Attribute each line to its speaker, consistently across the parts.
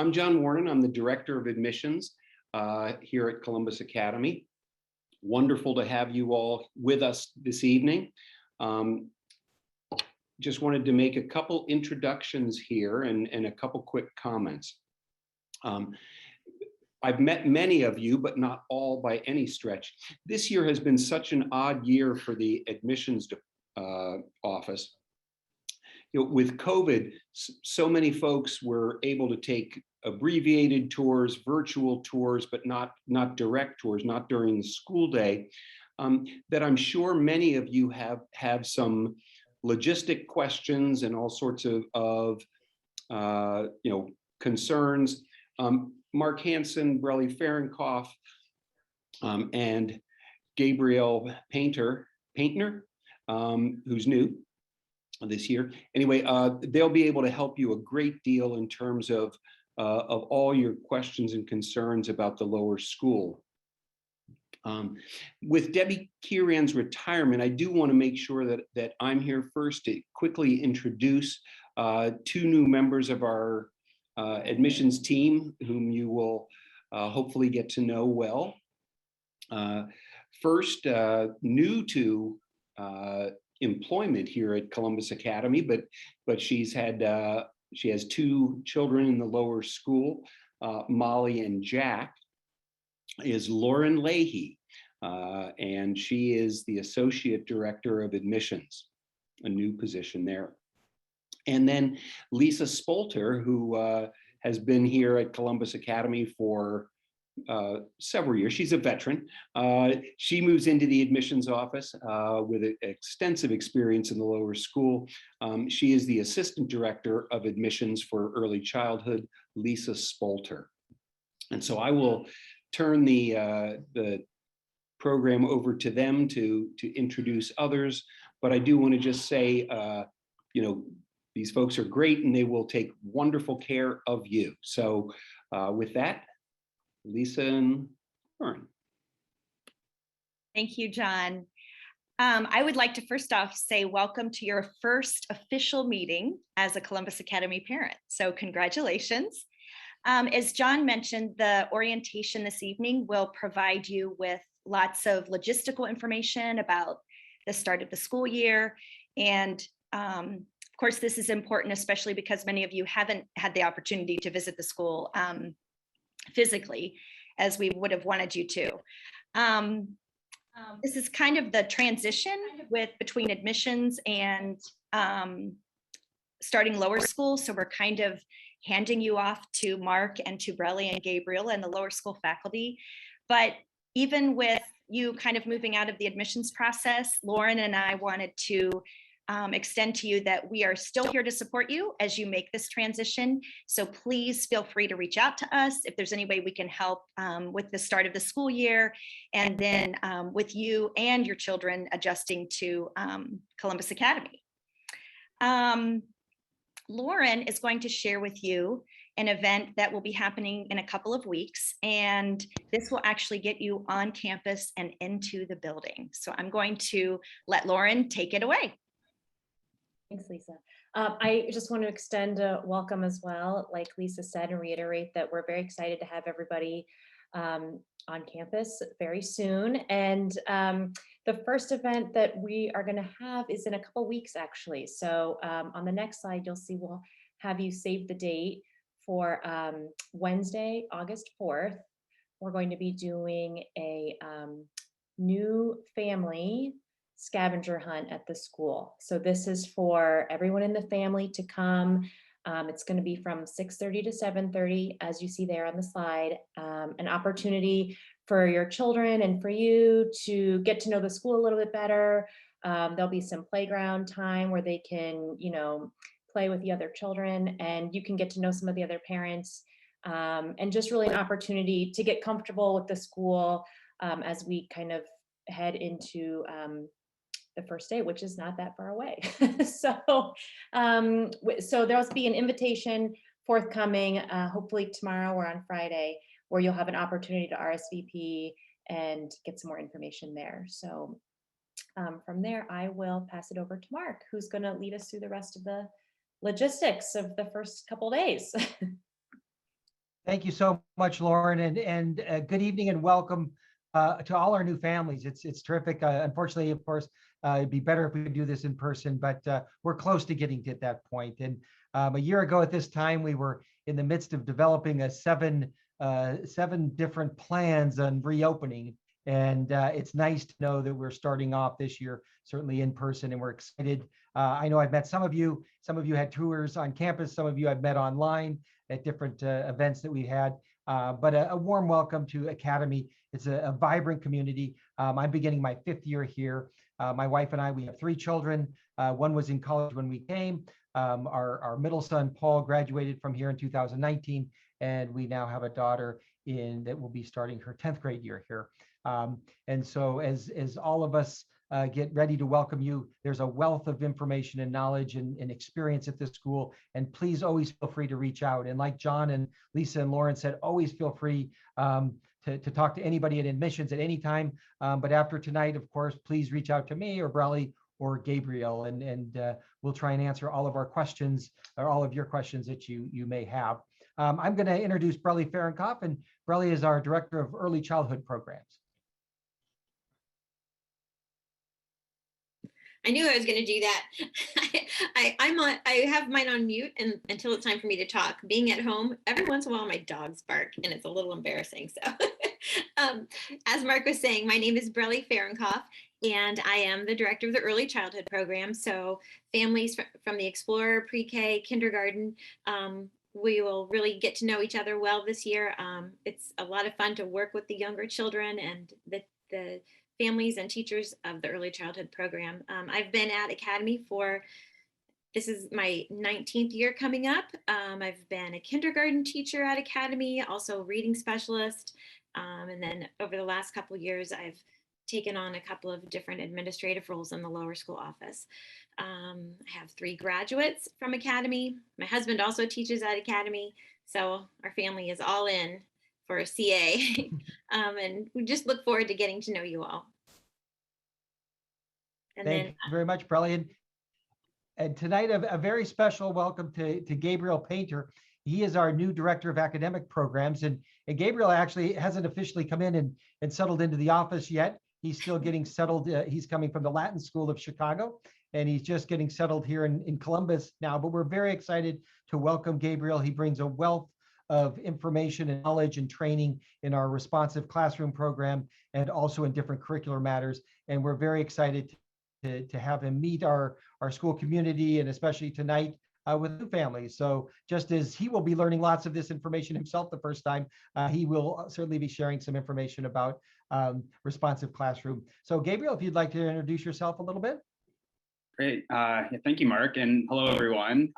Speaker 1: I'm John Warren. I'm the Director of Admissions here at Columbus Academy. Wonderful to have you all with us this evening. Just wanted to make a couple introductions here and a couple quick comments. I've met many of you, but not all by any stretch. This year has been such an odd year for the admissions office. With COVID, so many folks were able to take abbreviated tours, virtual tours, but not direct tours, not during the school day, that I'm sure many of you have some logistic questions and all sorts of concerns. Mark Hansen, Brelly Fahrenkopf, and Gabrielle Painter, who's new this year. Anyway, they'll be able to help you a great deal in terms of all your questions and concerns about the lower school. With Debbie Kieran's retirement, I do want to make sure that I'm here first to quickly introduce two new members of our admissions team, whom you will hopefully get to know well. First, new to employment here at Columbus Academy, but she has two children in the lower school, Molly and Jack, is Lauren Leahy, and she is the Associate Director of Admissions, a new position there. And then Lisa Spolter, who has been here at Columbus Academy for several years. She's a veteran. She moves into the admissions office with extensive experience in the lower school. She is the Assistant Director of Admissions for Early Childhood, Lisa Spolter. And so I will turn the program over to them to introduce others. But I do want to just say, these folks are great and they will take wonderful care of you. So with that, Lisa and Lauren.
Speaker 2: Thank you, John. I would like to first off say welcome to your first official meeting as a Columbus Academy parent. So congratulations. As John mentioned, the orientation this evening will provide you with lots of logistical information about the start of the school year. And of course, this is important, especially because many of you haven't had the opportunity to visit the school physically, as we would have wanted you to. This is kind of the transition between admissions and starting lower school. So we're kind of handing you off to Mark and to Brelly and Gabriel and the lower school faculty. But even with you kind of moving out of the admissions process, Lauren and I wanted to extend to you that we are still here to support you as you make this transition. So please feel free to reach out to us if there's any way we can help with the start of the school year, and then with you and your children adjusting to Columbus Academy. Lauren is going to share with you an event that will be happening in a couple of weeks, and this will actually get you on campus and into the building. So I'm going to let Lauren take it away.
Speaker 3: Thanks, Lisa. I just want to extend a welcome as well, like Lisa said, and reiterate that we're very excited to have everybody on campus very soon. And the first event that we are going to have is in a couple weeks, actually. So on the next slide, you'll see we'll have you save the date for Wednesday, August 4th. We're going to be doing a new family scavenger hunt at the school. So this is for everyone in the family to come. It's going to be from 6:30 to 7:30, as you see there on the slide. An opportunity for your children and for you to get to know the school a little bit better. There'll be some playground time where they can, play with the other children, and you can get to know some of the other parents, and just really an opportunity to get comfortable with the school as we kind of head into the first day, which is not that far away. So there'll be an invitation forthcoming, hopefully tomorrow or on Friday, where you'll have an opportunity to RSVP and get some more information there. So from there, I will pass it over to Mark, who's going to lead us through the rest of the logistics of the first couple days.
Speaker 4: Thank you so much, Lauren, and good evening and welcome to all our new families. It's terrific. Unfortunately, of course, it'd be better if we could do this in person, but we're close to getting to that point. And a year ago at this time, we were in the midst of developing seven different plans on reopening. And it's nice to know that we're starting off this year, certainly in person, and we're excited. I know I've met some of you. Some of you had tours on campus. Some of you I've met online at different events that we had. But a warm welcome to Academy. It's a vibrant community. I'm beginning my 5th year here. My wife and I, we have 3 children. One was in college when we came. Our middle son, Paul, graduated from here in 2019, and we now have a daughter that will be starting her 10th grade year here. And so as all of us get ready to welcome you, there's a wealth of information and knowledge and experience at this school. And please always feel free to reach out. And like John and Lisa and Lauren said, always feel free to talk to anybody at admissions at any time. But after tonight, of course, please reach out to me or Brelly or Gabriel, and we'll try and answer all of our questions or all of your questions that you may have. I'm going to introduce Brelly Fahrenkopf, and Brelly is our Director of Early Childhood Programs.
Speaker 5: I knew I was going to do that. I have mine on mute and until it's time for me to talk. Being at home, every once in a while my dogs bark and it's a little embarrassing. So as Mark was saying, my name is Brelly Fahrenkopf and I am the director of the early childhood program. So families from the Explorer, pre-K, kindergarten, we will really get to know each other well this year. It's a lot of fun to work with the younger children and the families and teachers of the early childhood program. I've been at Academy this is my 19th year coming up. I've been a kindergarten teacher at Academy, also reading specialist. And then over the last couple of years, I've taken on a couple of different administrative roles in the lower school office. I have 3 graduates from Academy. My husband also teaches at Academy. So our family is all in for a CA. And we just look forward to getting to know you all. And
Speaker 4: Thank you very much, Brelly. And tonight, a very special welcome to Gabriel Painter. He is our new Director of Academic Programs. And Gabriel actually hasn't officially come in and settled into the office yet. He's still getting settled. He's coming from the Latin School of Chicago, and he's just getting settled here in Columbus now. But we're very excited to welcome Gabriel. He brings a wealth of information and knowledge and training in our responsive classroom program and also in different curricular matters. And we're very excited to have him meet our school community, and especially tonight with new families. So just as he will be learning lots of this information himself the first time, he will certainly be sharing some information about responsive classroom. So Gabriel, if you'd like to introduce yourself a little bit.
Speaker 6: Great. Thank you, Mark. And hello, everyone.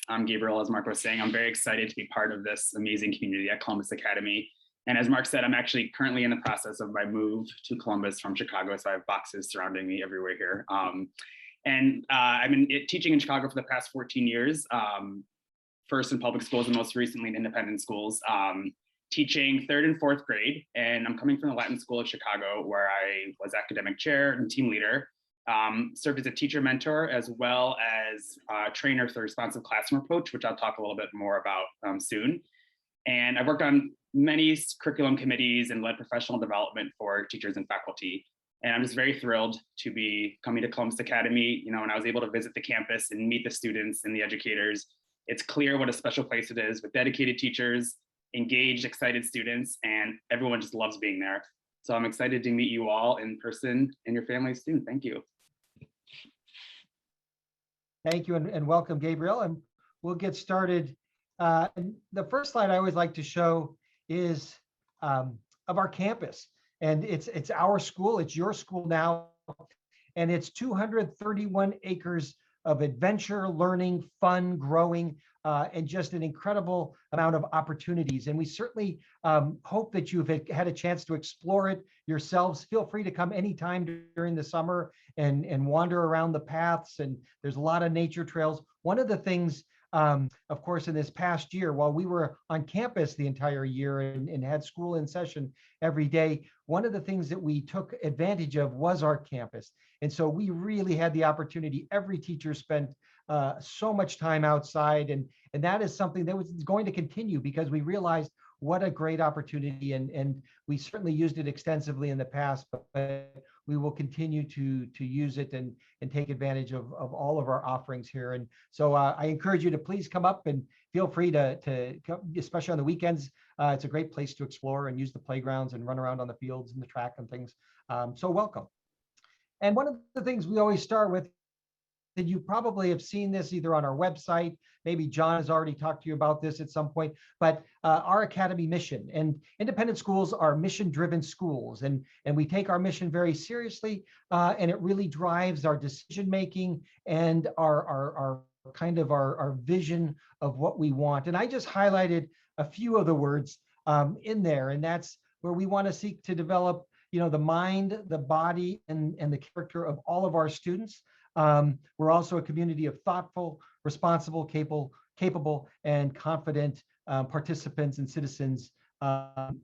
Speaker 6: I'm Gabriel, as Mark was saying. I'm very excited to be part of this amazing community at Columbus Academy. And as Mark said, I'm actually currently in the process of my move to Columbus from Chicago. So I have boxes surrounding me everywhere here. I've been teaching in Chicago for the past 14 years, first in public schools and most recently in independent schools, teaching 3rd and 4th grade. And I'm coming from the Latin School of Chicago, where I was academic chair and team leader, served as a teacher mentor, as well as trainer for the responsive classroom approach, which I'll talk a little bit more about soon. And I've worked on many curriculum committees and led professional development for teachers and faculty. And I'm just very thrilled to be coming to Columbus Academy, and I was able to visit the campus and meet the students and the educators. It's clear what a special place it is with dedicated teachers, engaged, excited students, and everyone just loves being there. So I'm excited to meet you all in person and your families soon. Thank you.
Speaker 4: Thank you and welcome, Gabriel. And we'll get started. The first slide I always like to show is of our campus. And it's our school, it's your school now. And it's 231 acres of adventure, learning, fun, growing, and just an incredible amount of opportunities. And we certainly hope that you've had a chance to explore it yourselves. Feel free to come anytime during the summer and wander around the paths. And there's a lot of nature trails. One of the things, of course, in this past year, while we were on campus the entire year and had school in session every day, one of the things that we took advantage of was our campus. And so we really had the opportunity, every teacher spent so much time outside, and that is something that was going to continue because we realized what a great opportunity, and we certainly used it extensively in the past, but we will continue to use it and take advantage of all of our offerings here. And so I encourage you to please come up and feel free to come, especially on the weekends. It's a great place to explore and use the playgrounds and run around on the fields and the track and things. So welcome. And one of the things we always start with, that you probably have seen this either on our website, maybe John has already talked to you about this at some point, but our Academy mission. And independent schools are mission-driven schools, and we take our mission very seriously, and it really drives our decision-making and our kind of our vision of what we want. And I just highlighted a few of the words in there, and that's where we want to seek to develop, the mind, the body, and the character of all of our students. We're also a community of thoughtful, responsible, capable, and confident participants and citizens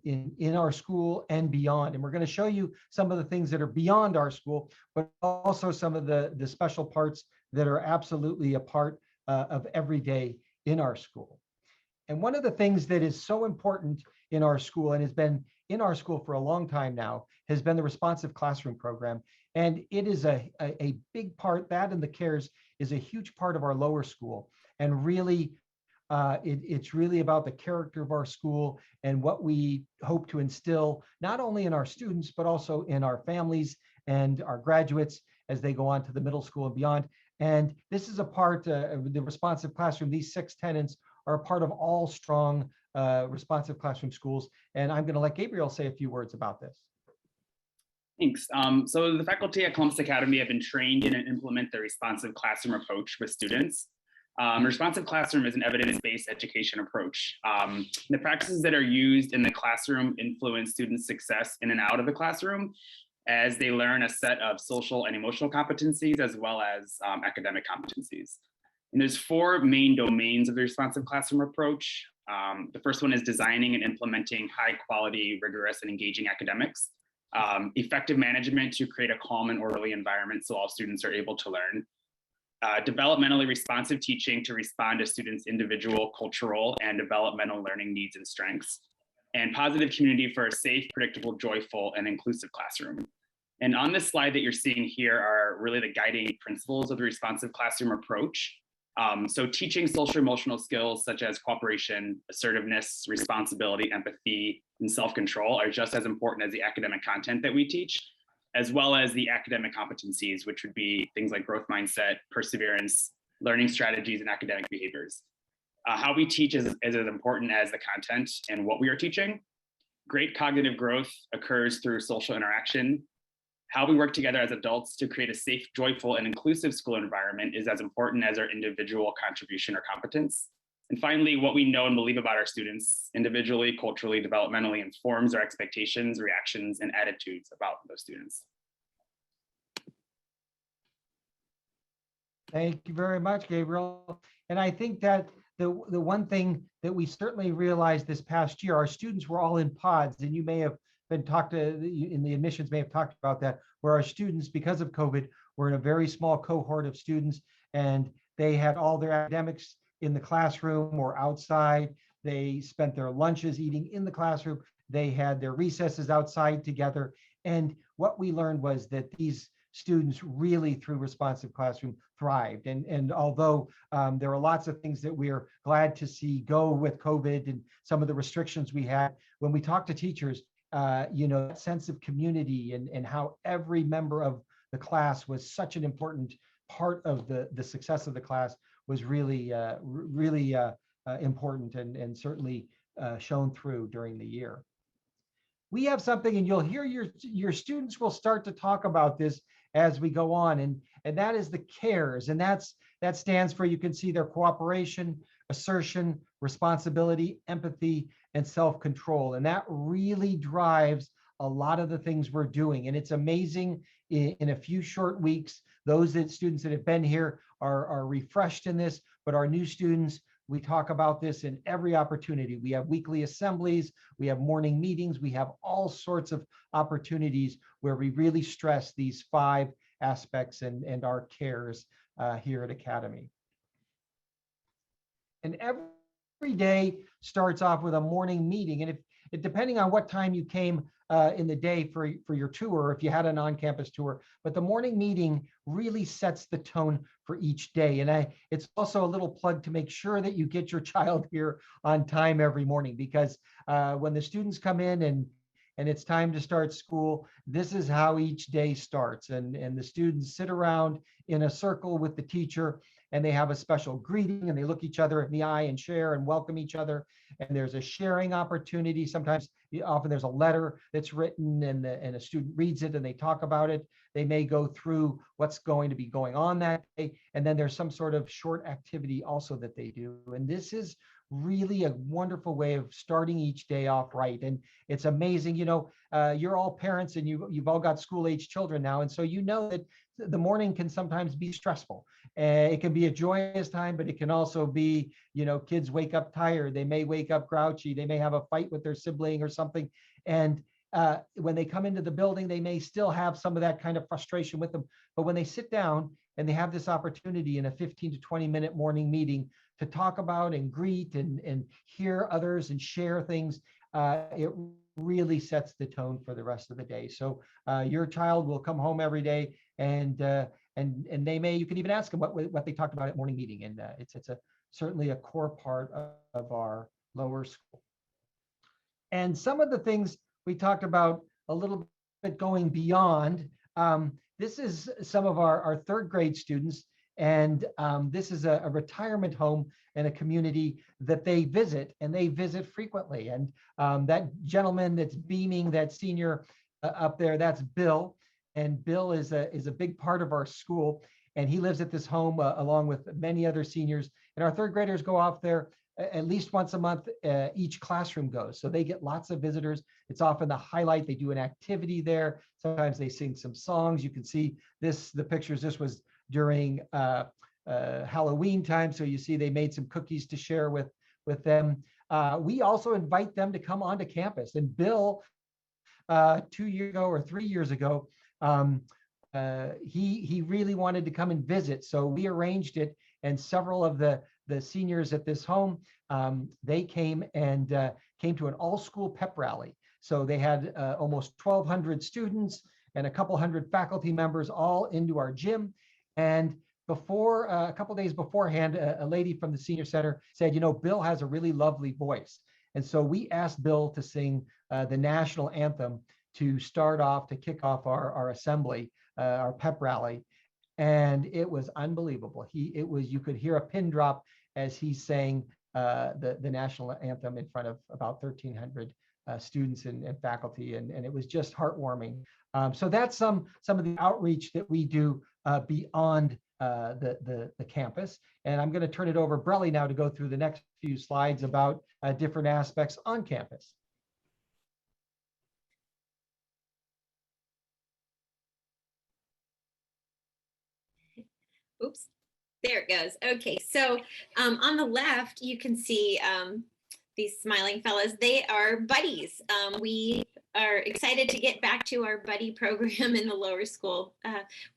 Speaker 4: in our school and beyond. And we're going to show you some of the things that are beyond our school, but also some of the special parts that are absolutely a part of every day in our school. And one of the things that is so important in our school, and has been in our school for a long time now, has been the responsive classroom program. And it is a big part, that and the CARES is a huge part of our lower school. And really, it's really about the character of our school and what we hope to instill, not only in our students, but also in our families and our graduates as they go on to the middle school and beyond. And this is a part of the responsive classroom. These 6 tenets are a part of all strong responsive classroom schools. And I'm going to let Gabriel say a few words about this.
Speaker 6: Thanks. So the faculty at Columbus Academy have been trained in and implement the responsive classroom approach with students. Responsive classroom is an evidence-based education approach. The practices that are used in the classroom influence students' success in and out of the classroom as they learn a set of social and emotional competencies as well as academic competencies. And there's 4 main domains of the responsive classroom approach. The first one is designing and implementing high quality, rigorous, and engaging academics. Effective management to create a calm and orderly environment so all students are able to learn. Developmentally responsive teaching to respond to students' individual, cultural, and developmental learning needs and strengths. And positive community for a safe, predictable, joyful, and inclusive classroom. And on this slide that you're seeing here are really the guiding principles of the responsive classroom approach. So teaching social emotional skills such as cooperation, assertiveness, responsibility, empathy, and self-control are just as important as the academic content that we teach, as well as the academic competencies, which would be things like growth mindset, perseverance, learning strategies, and academic behaviors. How we teach is as important as the content and what we are teaching. Great cognitive growth occurs through social interaction. How we work together as adults to create a safe, joyful, and inclusive school environment is as important as our individual contribution or competence. And finally, what we know and believe about our students individually, culturally, developmentally informs our expectations, reactions, and attitudes about those students.
Speaker 4: Thank you very much, Gabriel. And I think that the one thing that we certainly realized this past year, our students were all in pods, and you may have been talked to in the admissions may have talked about that, where our students, because of COVID, were in a very small cohort of students, and they had all their academics in the classroom or outside. They spent their lunches eating in the classroom. They had their recesses outside together. And what we learned was that these students really, through responsive classroom, thrived. And although there are lots of things that we're glad to see go with COVID and some of the restrictions we had, when we talk to teachers, that sense of community and how every member of the class was such an important part of the success of the class was really important and certainly shown through during the year. We have something, and you'll hear your students will start to talk about this as we go on, and that is the CARES, and that stands for, you can see their cooperation, assertion, responsibility, empathy, and self-control. And that really drives a lot of the things we're doing. And it's amazing, in a few short weeks, those students that have been here are refreshed in this, but our new students, we talk about this in every opportunity. We have weekly assemblies, we have morning meetings, we have all sorts of opportunities where we really stress these 5 aspects and our CARES here at Academy. And every day starts off with a morning meeting. And if depending on what time you came in the day for your tour, if you had an on-campus tour, but the morning meeting really sets the tone for each day. And it's also a little plug to make sure that you get your child here on time every morning, because when the students come in and it's time to start school, this is how each day starts. And the students sit around in a circle with the teacher, and they have a special greeting, and they look each other in the eye and share and welcome each other. And there's a sharing opportunity. Sometimes, often there's a letter that's written, and a student reads it and they talk about it. They may go through what's going to be going on that day. And then there's some sort of short activity also that they do. And this is really a wonderful way of starting each day off right. And it's amazing, you're all parents, and you've all got school age children now. And so you know that the morning can sometimes be stressful. It can be a joyous time, but it can also be, kids wake up tired. They may wake up grouchy. They may have a fight with their sibling or something. And when they come into the building, they may still have some of that kind of frustration with them. But when they sit down and they have this opportunity in a 15 to 20-minute morning meeting to talk about and greet and hear others and share things, it really sets the tone for the rest of the day. So your child will come home every day, and you can even ask them what they talked about at morning meeting, and it's certainly a core part of our lower school. And some of the things we talked about a little bit going beyond. This is some of our third grade students, and this is a retirement home and a community that they visit, and they visit frequently. And that gentleman that's beaming, that senior up there, that's Bill. And Bill is a big part of our school, and he lives at this home along with many other seniors. And our third graders go off there at least once a month. Each classroom goes, so they get lots of visitors. It's often the highlight. They do an activity there. Sometimes they sing some songs. You can see the pictures. This was during Halloween time, so you see they made some cookies to share with them. We also invite them to come onto campus. And Bill, 2 years ago or 3 years ago, he really wanted to come and visit, so we arranged it. And several of the seniors at this home, they came to an all-school pep rally. So they had almost 1,200 students and a couple hundred faculty members all into our gym. And before a couple days beforehand, a lady from the senior center said, Bill has a really lovely voice. And so we asked Bill to sing the national anthem to kick off our assembly, our pep rally. And it was unbelievable. You could hear a pin drop as he sang the national anthem in front of about 1,300 students and faculty, and it was just heartwarming. So that's some of the outreach that we do beyond the campus. And I'm going to turn it over to Brelly now to go through the next few slides about different aspects on campus.
Speaker 5: Oops, there it goes. Okay, so on the left, you can see these smiling fellas. They are buddies. We are excited to get back to our buddy program in the lower school.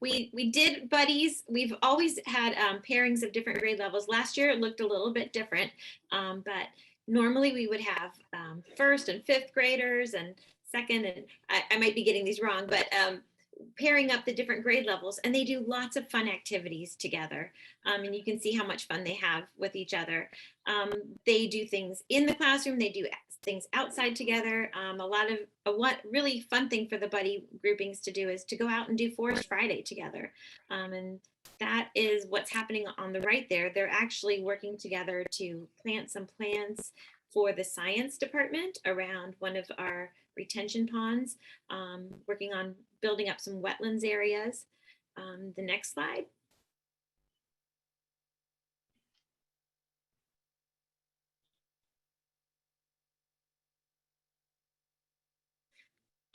Speaker 5: We did buddies. We've always had pairings of different grade levels. Last year, it looked a little bit different, but normally we would have first and fifth graders and second, and I might be getting these wrong, but pairing up the different grade levels, and they do lots of fun activities together. And you can see how much fun they have with each other. They do things in the classroom, they do things outside together. What really fun thing for the buddy groupings to do is to go out and do Forest Friday together. And that is what's happening on the right there. They're actually working together to plant some plants for the science department around one of our retention ponds, working on building up some wetlands areas. The next slide.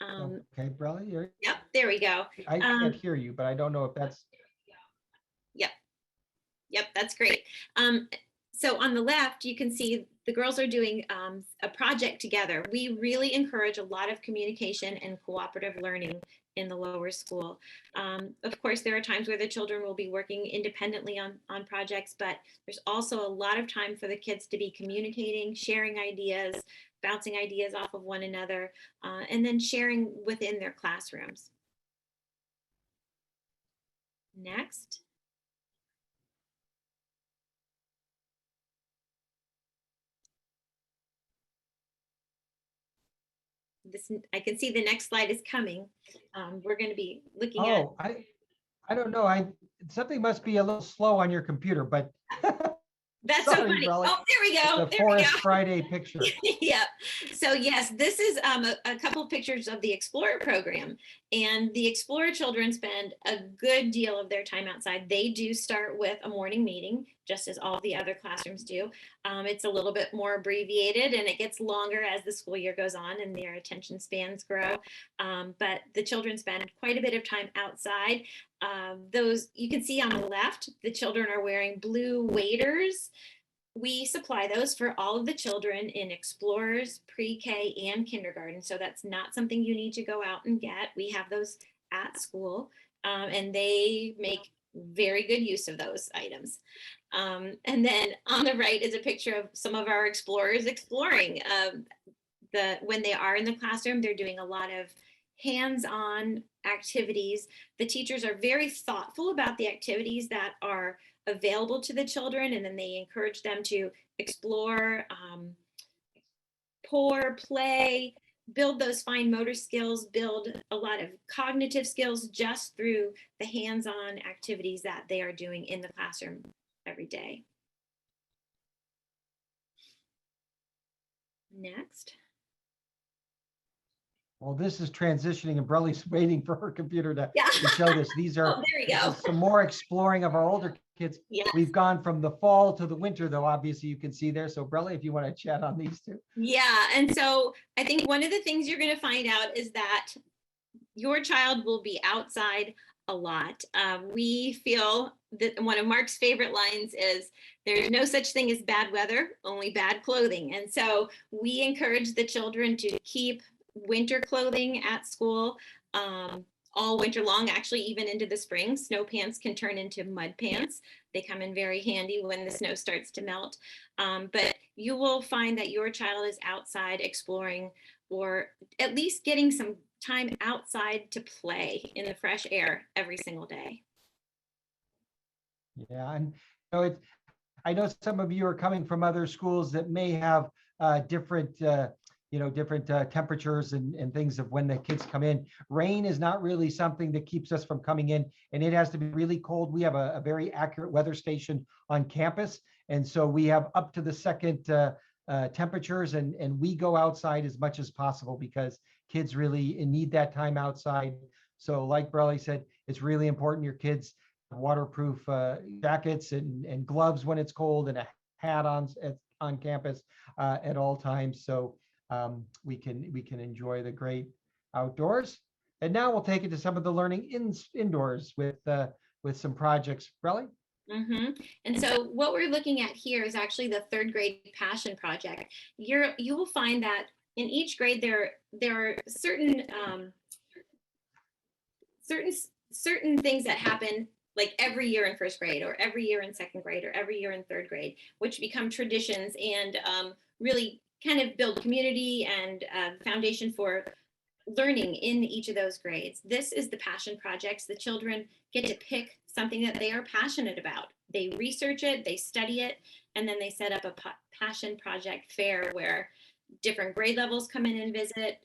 Speaker 4: Okay, Brelly.
Speaker 5: Yep, there we go.
Speaker 4: I can't hear you, but I don't know if that's.
Speaker 5: Yep, that's great. So on the left, you can see the girls are doing a project together. We really encourage a lot of communication and cooperative learning in the lower school. Of course, there are times where the children will be working independently on projects, but there's also a lot of time for the kids to be communicating, sharing ideas, bouncing ideas off of one another, and then sharing within their classrooms. Next. This, I can see the next slide is coming. We're going to be looking at.
Speaker 4: Oh, I don't know. Something must be a little slow on your computer, but
Speaker 5: That's so
Speaker 4: sorry,
Speaker 5: funny.
Speaker 4: Briley.
Speaker 5: Oh, there we go.
Speaker 4: the
Speaker 5: There we
Speaker 4: Forest
Speaker 5: go.
Speaker 4: Friday picture.
Speaker 5: Yeah. So yes, this is a couple of pictures of the Explorer program, and the Explorer children spend a good deal of their time outside. They do start with a morning meeting, just as all the other classrooms do. It's a little bit more abbreviated, and it gets longer as the school year goes on and their attention spans grow. But the children spend quite a bit of time outside. Those you can see on the left, the children are wearing blue waders. We supply those for all of the children in Explorers, pre-K, and kindergarten. So that's not something you need to go out and get. We have those at school, and they make very good use of those items. And then on the right is a picture of some of our explorers exploring. When they are in the classroom, they're doing a lot of hands-on activities. The teachers are very thoughtful about the activities that are available to the children, and then they encourage them to explore, pour, play, build those fine motor skills, build a lot of cognitive skills just through the hands-on activities that they are doing in the classroom every day. Next.
Speaker 4: Well, this is transitioning and Brelly's waiting for her computer to
Speaker 5: Yeah.
Speaker 4: show this. These are
Speaker 5: Oh, there we
Speaker 4: this
Speaker 5: go.
Speaker 4: is some more exploring of our older kids.
Speaker 5: Yes.
Speaker 4: We've gone from the fall to the winter, though, obviously you can see there. So Brelly, if you want to chat on these two.
Speaker 5: Yeah, and so I think one of the things you're going to find out is that your child will be outside a lot. We feel that one of Mark's favorite lines is, "There's no such thing as bad weather, only bad clothing." And so we encourage the children to keep winter clothing at school all winter long, actually even into the spring. Snow pants can turn into mud pants. They come in very handy when the snow starts to melt. But you will find that your child is outside exploring, or at least getting some time outside to play in the fresh air every single day.
Speaker 4: Yeah, and I know some of you are coming from other schools that may have different temperatures and things of when the kids come in. Rain is not really something that keeps us from coming in, and it has to be really cold. We have a very accurate weather station on campus, and so we have up to the second temperatures, and we go outside as much as possible because kids really need that time outside. So like Brelly said, it's really important your kids have waterproof jackets and gloves when it's cold, and a hat on campus at all times. So we can enjoy the great outdoors. And now we'll take it to some of the learning indoors with some projects. Brelly?
Speaker 5: Mm-hmm. And so what we're looking at here is actually the third grade passion project. You will find that in each grade there are certain things that happen like every year in first grade, or every year in second grade, or every year in third grade, which become traditions and really kind of build community and foundation for learning in each of those grades. This is the passion projects. The children get to pick something that they are passionate about. They research it, they study it, and then they set up a passion project fair where different grade levels come in and visit.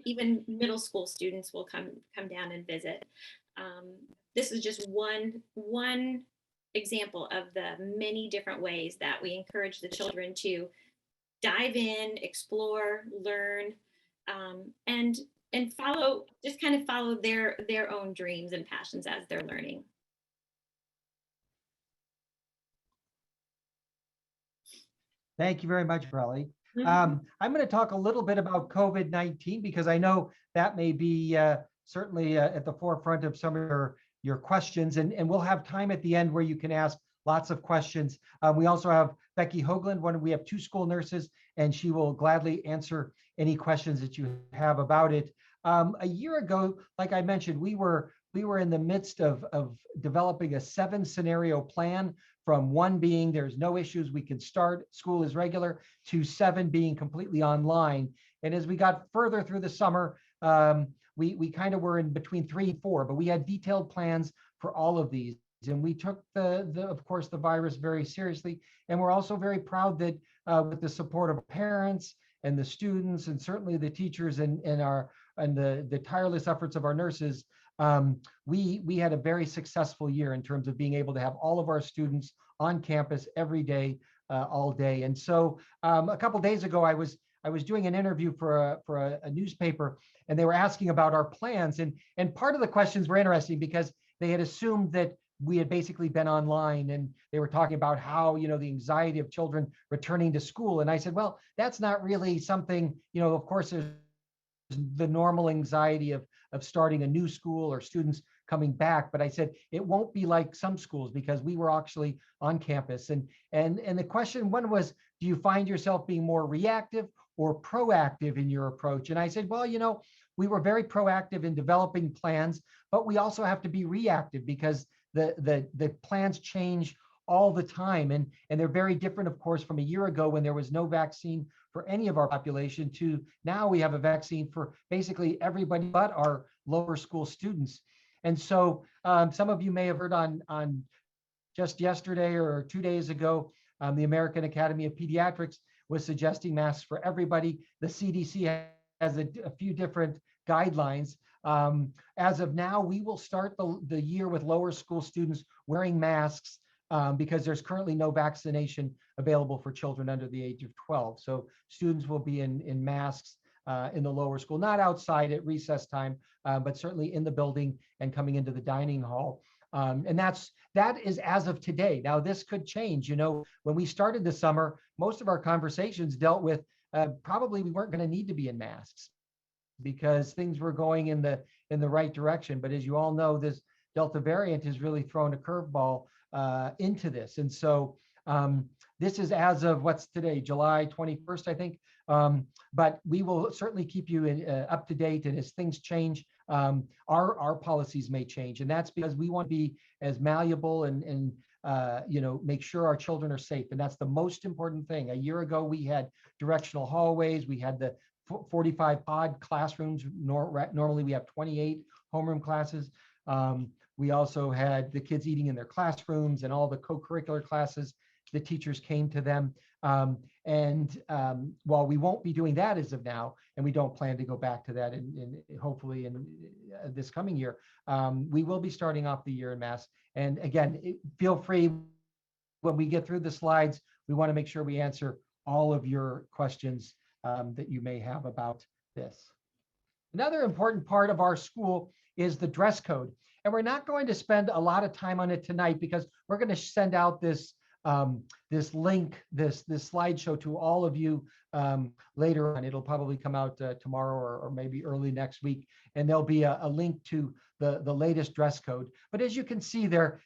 Speaker 5: Even middle school students will come down and visit. This is just one example of the many different ways that we encourage the children to dive in, explore, learn, and follow their own dreams and passions as they're learning.
Speaker 4: Thank you very much, Brelly.
Speaker 5: Mhm.
Speaker 4: I'm going to talk a little bit about COVID-19 because I know that may be certainly at the forefront of some of your questions, and we'll have time at the end where you can ask lots of questions. We also have Becky Hoagland. We have two school nurses, and she will gladly answer any questions that you have about it. A year ago, like I mentioned, we were in the midst of developing a 7-scenario plan, from 1 being there's no issues, we can start, school is regular, to 7 being completely online. And as we got further through the summer, we kind of were in between 3 and 4, but we had detailed plans for all of these. And we took of course, the virus very seriously. And we're also very proud that with the support of parents and the students, and certainly the teachers and the tireless efforts of our nurses, we had a very successful year in terms of being able to have all of our students on campus every day, all day. And so a couple days ago, I was doing an interview for a newspaper, and they were asking about our plans. And part of the questions were interesting because they had assumed that we had basically been online, and they were talking about how, the anxiety of children returning to school. And I said, well, that's not really something, of course, there's the normal anxiety of starting a new school or students coming back. But I said, it won't be like some schools because we were actually on campus. And the question one was, do you find yourself being more reactive or proactive in your approach? And I said, well, we were very proactive in developing plans, but we also have to be reactive because the plans change all the time. And they're very different, of course, from a year ago when there was no vaccine for any of our population to now we have a vaccine for basically everybody but our lower school students. And so some of you may have heard on just yesterday or 2 days ago, the American Academy of Pediatrics was suggesting masks for everybody. The CDC has a few different guidelines. As of now, we will start the year with lower school students wearing masks because there's currently no vaccination available for children under the age of 12. So students will be in masks in the lower school, not outside at recess time, but certainly in the building and coming into the dining hall. And that is as of today. Now, this could change. When we started the summer, most of our conversations dealt with probably we weren't going to need to be in masks because things were going in the right direction. But as you all know, this Delta variant has really thrown a curveball into this. And so this is as of what's today, July 21st, I think. But we will certainly keep you up to date. And as things change, our policies may change. And that's because we want to be as malleable and make sure our children are safe. And that's the most important thing. A year ago, we had directional hallways. We had the 45 pod classrooms. Normally, we have 28 homeroom classes. We also had the kids eating in their classrooms and all the co-curricular classes. The teachers came to them. While we won't be doing that as of now, and we don't plan to go back to that in hopefully in this coming year, we will be starting off the year in masks. And again, feel free when we get through the slides, we want to make sure we answer all of your questions that you may have about this. Another important part of our school is the dress code. And we're not going to spend a lot of time on it tonight because we're going to send out this link, this slideshow to all of you later on. It'll probably come out tomorrow or maybe early next week. And there'll be a link to the latest dress code. But as you can see there,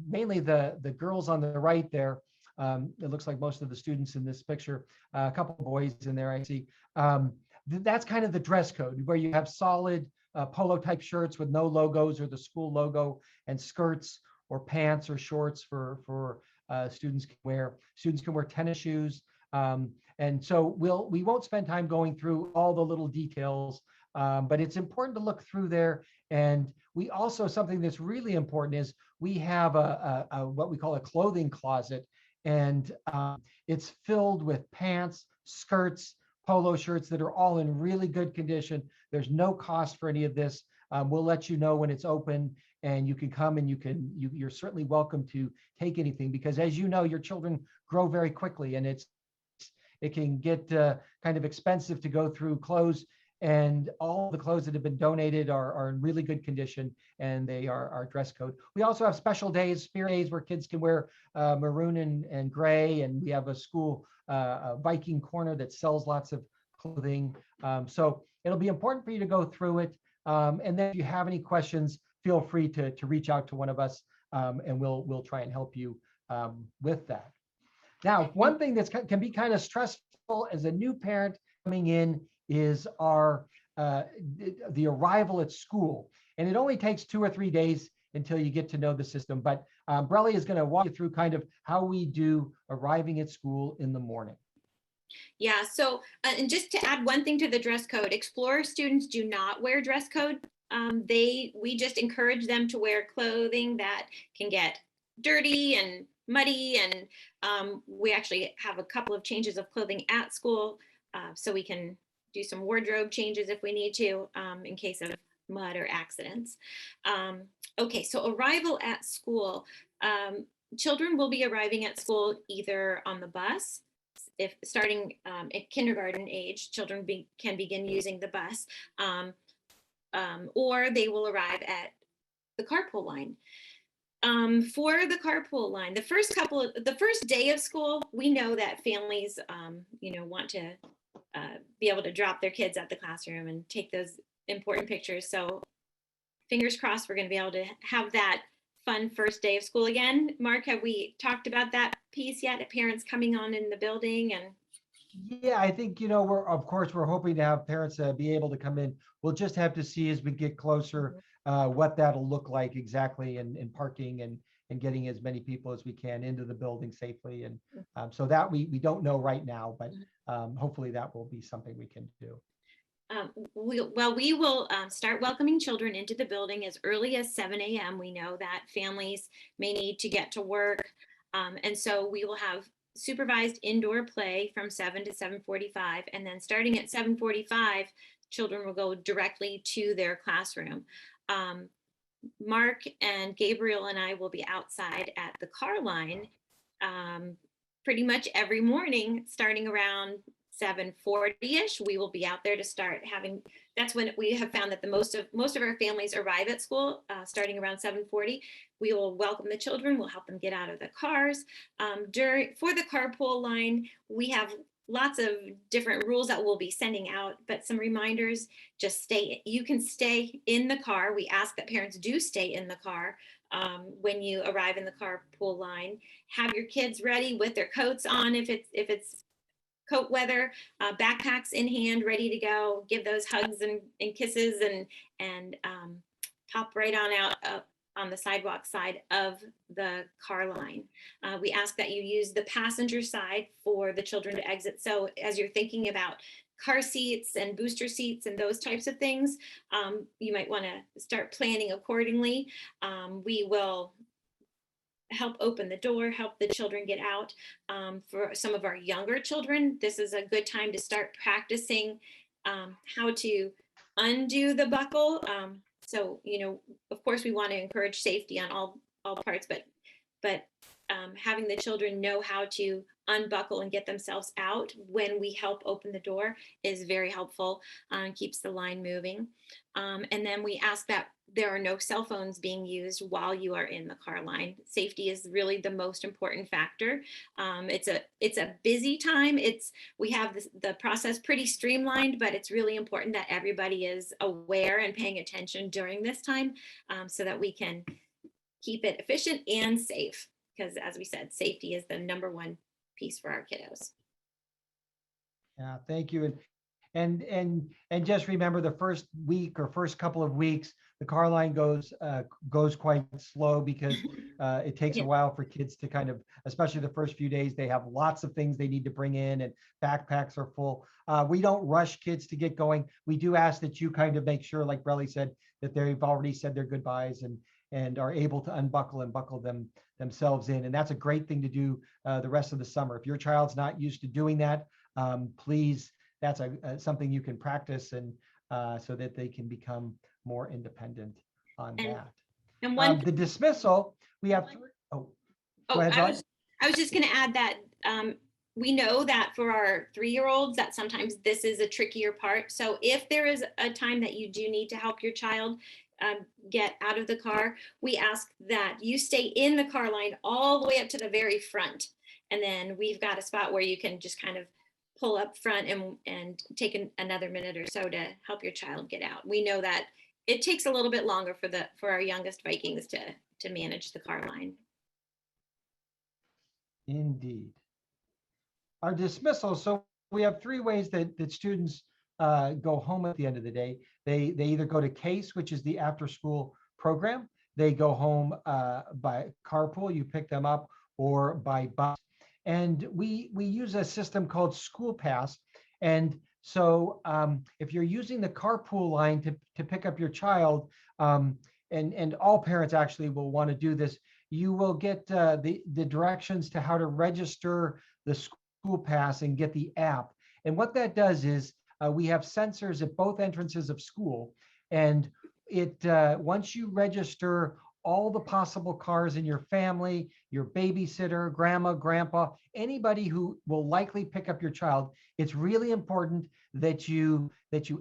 Speaker 4: mainly the girls on the right there, it looks like most of the students in this picture, a couple of boys in there I see. That's kind of the dress code where you have solid polo type shirts with no logos or the school logo, and skirts or pants or shorts for students can wear. Students can wear tennis shoes. And so we won't spend time going through all the little details, but it's important to look through there. And we also, something that's really important is we have a what we call a clothing closet, and it's filled with pants, skirts, polo shirts that are all in really good condition. There's no cost for any of this. We'll let you know when it's open, and you can come and you're certainly welcome to take anything, because as you know, your children grow very quickly, and it can get kind of expensive to go through clothes, and all the clothes that have been donated are in really good condition, and they are our dress code. We also have special days, spirit days, where kids can wear maroon and gray, and we have a school a Viking corner that sells lots of clothing. So it'll be important for you to go through it. And then if you have any questions, feel free to reach out to one of us, and we'll try and help you with that. Now, one thing that's can be kind of stressful as a new parent coming in is the arrival at school. And it only takes 2 or 3 days until you get to know the system. But Brelly is going to walk you through kind of how we do arriving at school in the morning.
Speaker 5: Yeah, so, and just to add one thing to the dress code, Explorer students do not wear dress code. We just encourage them to wear clothing that can get dirty and muddy. And we actually have a couple of changes of clothing at school, so we can do some wardrobe changes if we need to, in case of mud or accidents. Okay, so arrival at school. Children will be arriving at school either on the bus. If starting at kindergarten age, children can begin using the bus, or they will arrive at the carpool line. For the carpool line, the first day of school, we know that families, want to be able to drop their kids at the classroom and take those important pictures. So fingers crossed, we're going to be able to have that fun first day of school again. Mark, have we talked about that piece yet? Parents coming on in the building and.
Speaker 4: Yeah, I think, we're hoping to have parents be able to come in. We'll just have to see as we get closer what that'll look like exactly, and parking and getting as many people as we can into the building safely. And so that we don't know right now, but hopefully that will be something we can do.
Speaker 5: We will start welcoming children into the building as early as 7 a.m. We know that families may need to get to work. And so we will have supervised indoor play from 7 to 7:45. And then starting at 7:45, children will go directly to their classroom. Mark and Gabriel and I will be outside at the car line pretty much every morning, starting around 7:40ish. We will be out there to start having. That's when we have found that the most of our families arrive at school starting around 7:40. We will welcome the children. We'll help them get out of the cars. For the carpool line, we have lots of different rules that we'll be sending out, but some reminders. You can stay in the car. We ask that parents do stay in the car when you arrive in the carpool line. Have your kids ready with their coats on if it's coat weather, backpacks in hand, ready to go. Give those hugs and kisses and pop right on out on the sidewalk side of the car line. We ask that you use the passenger side for the children to exit. So as you're thinking about car seats and booster seats and those types of things, you might want to start planning accordingly. We will help open the door, help the children get out. For some of our younger children, this is a good time to start practicing how to undo the buckle. So, of course, we want to encourage safety on all parts, but having the children know how to unbuckle and get themselves out when we help open the door is very helpful and keeps the line moving. And then we ask that there are no cell phones being used while you are in the car line. Safety is really the most important factor. It's a busy time. We have the process pretty streamlined, but it's really important that everybody is aware and paying attention during this time so that we can keep it efficient and safe. Because as we said, safety is the number one piece for our kiddos.
Speaker 4: Yeah, thank you. And just remember, the first week or first couple of weeks, the car line goes quite slow because it takes a while for kids to kind of, especially the first few days, they have lots of things they need to bring in and backpacks are full. We don't rush kids to get going. We do ask that you kind of make sure, like Brelly said, that they've already said their goodbyes and are able to unbuckle and buckle themselves in. And that's a great thing to do the rest of the summer. If your child's not used to doing that, please, that's something you can practice and so that they can become more independent on that.
Speaker 5: And
Speaker 4: the dismissal, we have. Go ahead,
Speaker 5: I was just going to add that we know that for our 3-year-olds that sometimes this is a trickier part. So if there is a time that you do need to help your child get out of the car, we ask that you stay in the car line all the way up to the very front. And then we've got a spot where you can just kind of pull up front and take another minute or so to help your child get out. We know that it takes a little bit longer for our youngest Vikings to manage the car line.
Speaker 4: Indeed. our dismissal. So we have three ways that students go home at the end of the day. They either go to CASE, which is the after school program. They go home by carpool, you pick them up, or by bus. And we use a system called School Pass. And so if you're using the carpool line to pick up your child, and all parents actually will want to do this, you will get the directions to how to register the School Pass and get the app. And what that does is we have sensors at both entrances of school. And it once you register all the possible cars in your family, your babysitter, grandma, grandpa, anybody who will likely pick up your child, it's really important that you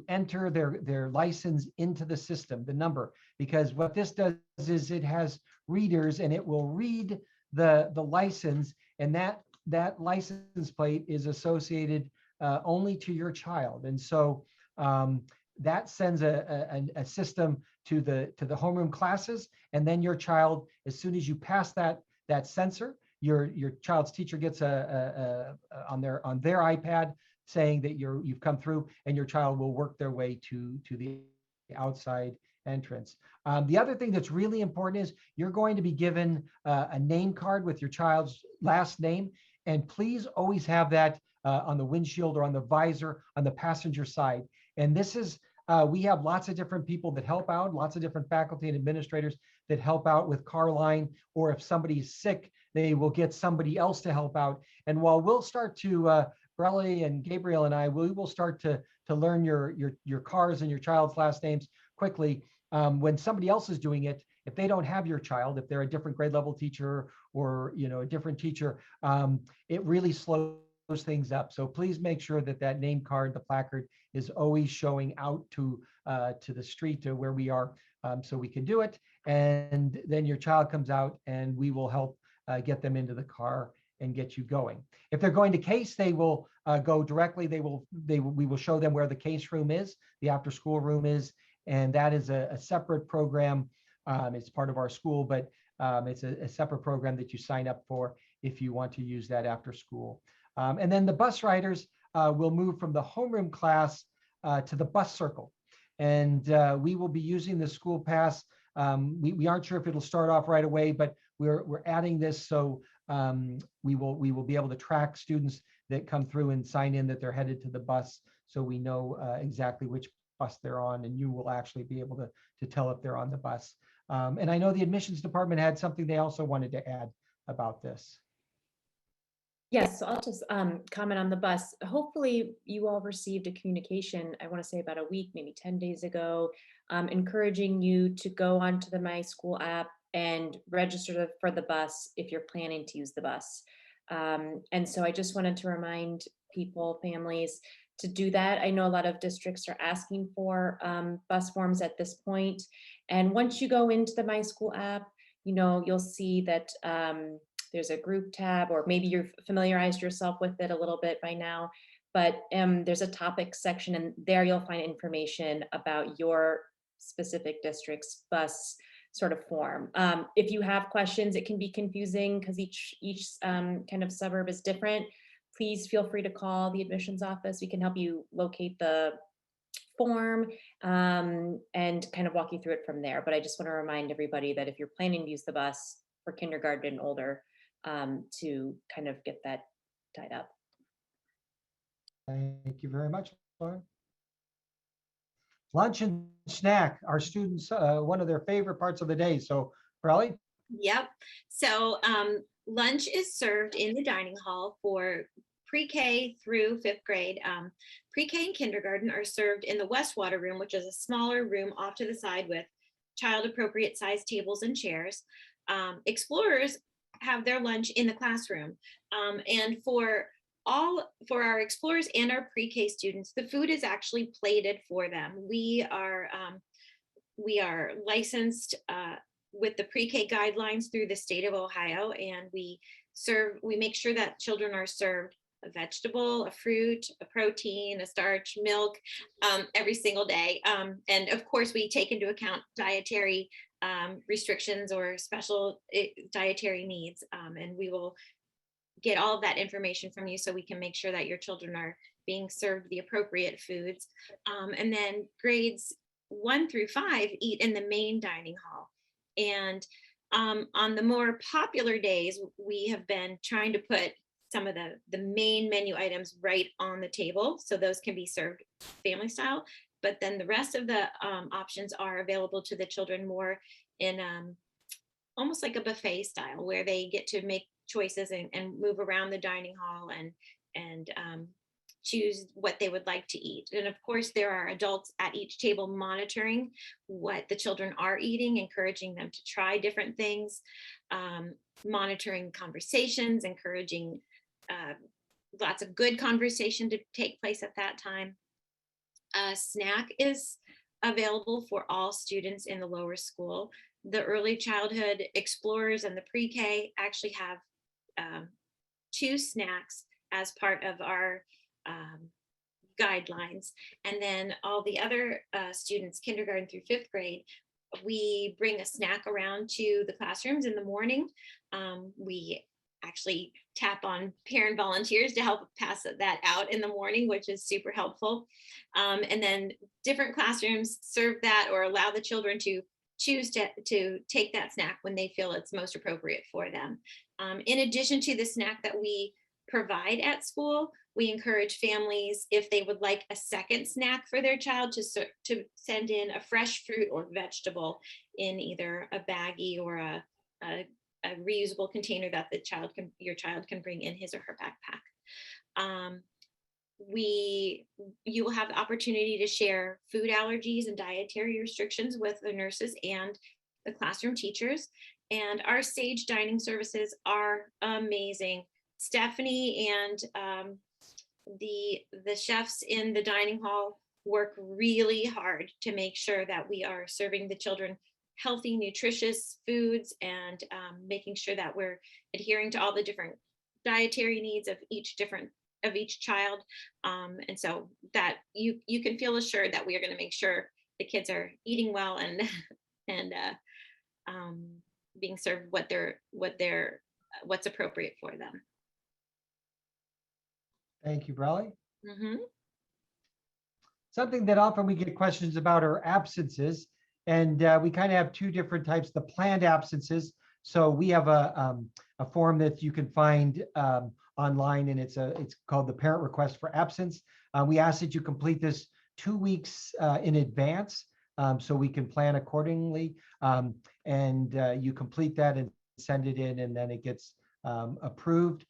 Speaker 4: enter their license into the system, the number, because what this does is it has readers and it will read the license, and that license plate is associated only to your child. And so that sends a system to the homeroom classes, and then your child, as soon as you pass that sensor, your child's teacher gets on their iPad saying that you've come through, and your child will work their way to the outside entrance. The other thing that's really important is you're going to be given a name card with your child's last name, and please always have that on the windshield or on the visor on the passenger side. And this is, we have lots of different people that help out, lots of different faculty and administrators that help out with Carline, or if somebody's sick, they will get somebody else to help out. And while we'll start to, Brelly and Gabriel and I, we will start to learn your cars and your child's last names quickly. When somebody else is doing it, if they don't have your child, if they're a different grade level teacher or a different teacher, it really slows things up. So please make sure that name card, the placard, is always showing out to the street, to where we are, so we can do it. And then your child comes out and we will help get them into the car and get you going. If they're going to CASE, they will go directly. We will show them where the CASE room is, the after school room is, and that is a separate program. It's part of our school, but it's a separate program that you sign up for if you want to use that after school. And then the bus riders will move from the homeroom class to the bus circle. And we will be using the School Pass. We aren't sure if it'll start off right away, but we're adding this so we will be able to track students that come through and sign in that they're headed to the bus, so we know exactly which bus they're on, and you will actually be able to tell if they're on the bus. And I know the admissions department had something they also wanted to add about this.
Speaker 3: Yes, so I'll just comment on the bus. Hopefully you all received a communication, I want to say about a week, maybe 10 days ago, encouraging you to go onto the My School app and register for the bus if you're planning to use the bus. And so I just wanted to remind people, families, to do that. I know a lot of districts are asking for bus forms at this point. And once you go into the My School app, you'll see that there's a group tab, or maybe you've familiarized yourself with it a little bit by now, but there's a topic section, and there you'll find information about your specific district's bus sort of form. If you have questions, it can be confusing because each kind of suburb is different. Please feel free to call the admissions office. We can help you locate the form and kind of walk you through it from there. But I just want to remind everybody that if you're planning to use the bus for kindergarten and older, to kind of get that tied up.
Speaker 4: Thank you very much, Lauren. Lunch and snack, our students, one of their favorite parts of the day. So, Brelly?
Speaker 5: Yep. So lunch is served in the dining hall for pre-K through 5th grade. Pre-K and kindergarten are served in the Westwater room, which is a smaller room off to the side with child appropriate size tables and chairs. Explorers have their lunch in the classroom. And for our explorers and our pre-K students, the food is actually plated for them. We are licensed with the pre-K guidelines through the state of Ohio, and we make sure that children are served a vegetable, a fruit, a protein, a starch, milk every single day. And of course, we take into account dietary restrictions or special dietary needs, and we will get all of that information from you so we can make sure that your children are being served the appropriate foods. And then grades 1 through 5 eat in the main dining hall. And on the more popular days, we have been trying to put some of the main menu items right on the table, so those can be served family style. But then the rest of the options are available to the children more in almost like a buffet style, where they get to make choices and move around the dining hall and choose what they would like to eat. And of course, there are adults at each table monitoring what the children are eating, encouraging them to try different things, monitoring conversations, encouraging lots of good conversation to take place at that time. A snack is available for all students in the lower school. The early childhood explorers and the pre-K actually have 2 snacks as part of our guidelines. And then all the other students, kindergarten through 5th grade, we bring a snack around to the classrooms in the morning. We actually tap on parent volunteers to help pass that out in the morning, which is super helpful. And then different classrooms serve that or allow the children to choose to take that snack when they feel it's most appropriate for them. In addition to the snack that we provide at school, we encourage families, if they would like a second snack for their child, to send in a fresh fruit or vegetable in either a baggie or a reusable container that your child can bring in his or her backpack. You will have the opportunity to share food allergies and dietary restrictions with the nurses and the classroom teachers. And our Sage dining services are amazing. Stephanie and the chefs in the dining hall work really hard to make sure that we are serving the children healthy, nutritious foods and making sure that we're adhering to all the different dietary needs of each child. And so that you can feel assured that we are going to make sure the kids are eating well and being served what's appropriate for them.
Speaker 4: Thank you, Brelly.
Speaker 5: Mm-hmm.
Speaker 4: Something that often we get questions about are absences. And we kind of have 2 different types, the planned absences. So we have a form that you can find online, and it's called the Parent Request for Absence. We ask that you complete this 2 weeks in advance so we can plan accordingly. And you complete that and send it in, and then it gets approved.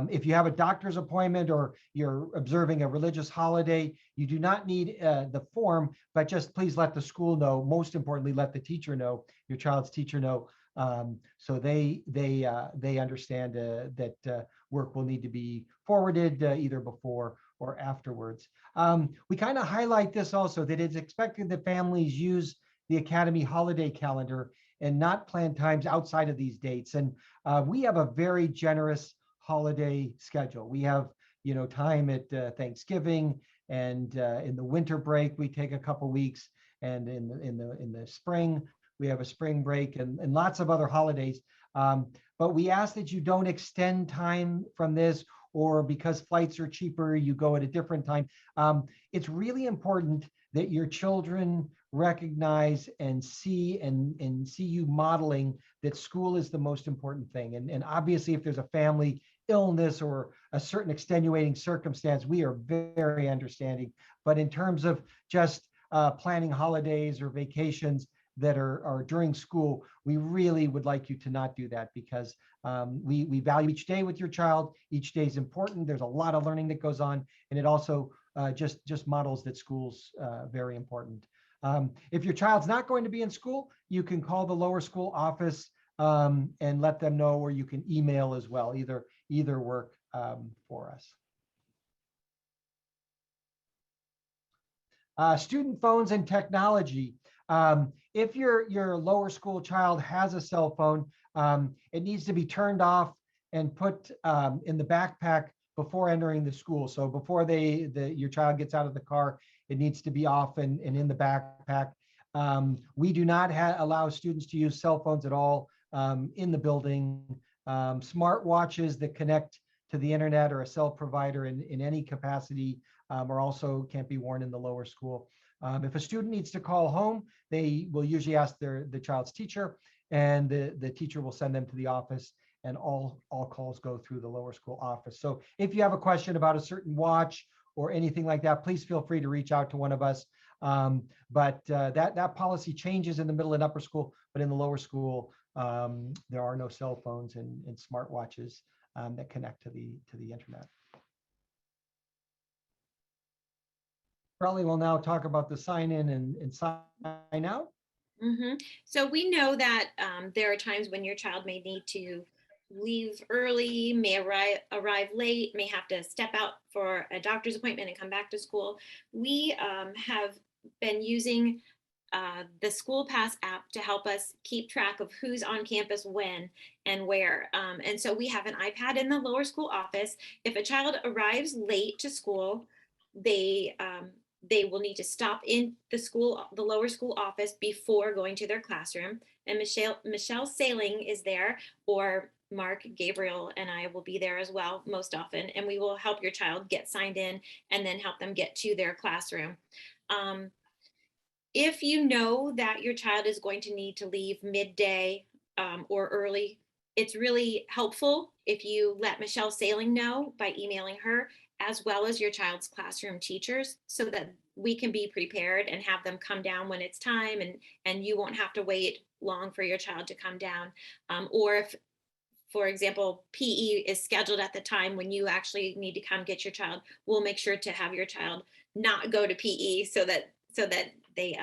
Speaker 4: If you have a doctor's appointment or you're observing a religious holiday, you do not need the form, but just please let the school know. Most importantly, let the teacher know, your child's teacher know, so they understand that work will need to be forwarded either before or afterwards. We kind of highlight this also, that it's expected that families use the Academy holiday calendar and not plan times outside of these dates. And we have a very generous holiday schedule. We have, time at Thanksgiving, and in the winter break we take a couple weeks, and in the spring we have a spring break, and lots of other holidays. But we ask that you don't extend time from this, or because flights are cheaper, you go at a different time. It's really important that your children recognize and see you modeling that school is the most important thing. And obviously, if there's a family illness or a certain extenuating circumstance, we are very understanding. But in terms of just planning holidays or vacations that are during school, we really would like you to not do that, because we value each day with your child. Each day is important. There's a lot of learning that goes on, and it also just models that school's very important. If your child's not going to be in school, you can call the lower school office and let them know, or you can email as well. Either work for us. Student phones and technology. If your lower school child has a cell phone, it needs to be turned off and put in the backpack before entering the school. So before your child gets out of the car, it needs to be off and in the backpack. We do not allow students to use cell phones at all in the building. Smart watches that connect to the internet or a cell provider in any capacity or also can't be worn in the lower school. If a student needs to call home, they will usually ask the child's teacher, and the teacher will send them to the office, and all calls go through the lower school office. So if you have a question about a certain watch or anything like that, please feel free to reach out to one of us. But that policy changes in the middle and upper school, but in the lower school, there are no cell phones and smartwatches that connect to the internet. Probably will now talk about the sign in and sign out.
Speaker 5: So we know that there are times when your child may need to leave early, may arrive late, may have to step out for a doctor's appointment and come back to school. We have been using the School Pass app to help us keep track of who's on campus when and where. And so we have an iPad in the lower school office. If a child arrives late to school, they will need to stop in the lower school office before going to their classroom. And Michelle Sailing is there, or Mark, Gabriel, and I will be there as well most often. And we will help your child get signed in and then help them get to their classroom. If you know that your child is going to need to leave midday or early, it's really helpful if you let Michelle Sailing know by emailing her, as well as your child's classroom teachers, so that we can be prepared and have them come down when it's time, and you won't have to wait long for your child to come down. Or if, for example, PE is scheduled at the time when you actually need to come get your child, we'll make sure to have your child not go to PE so that they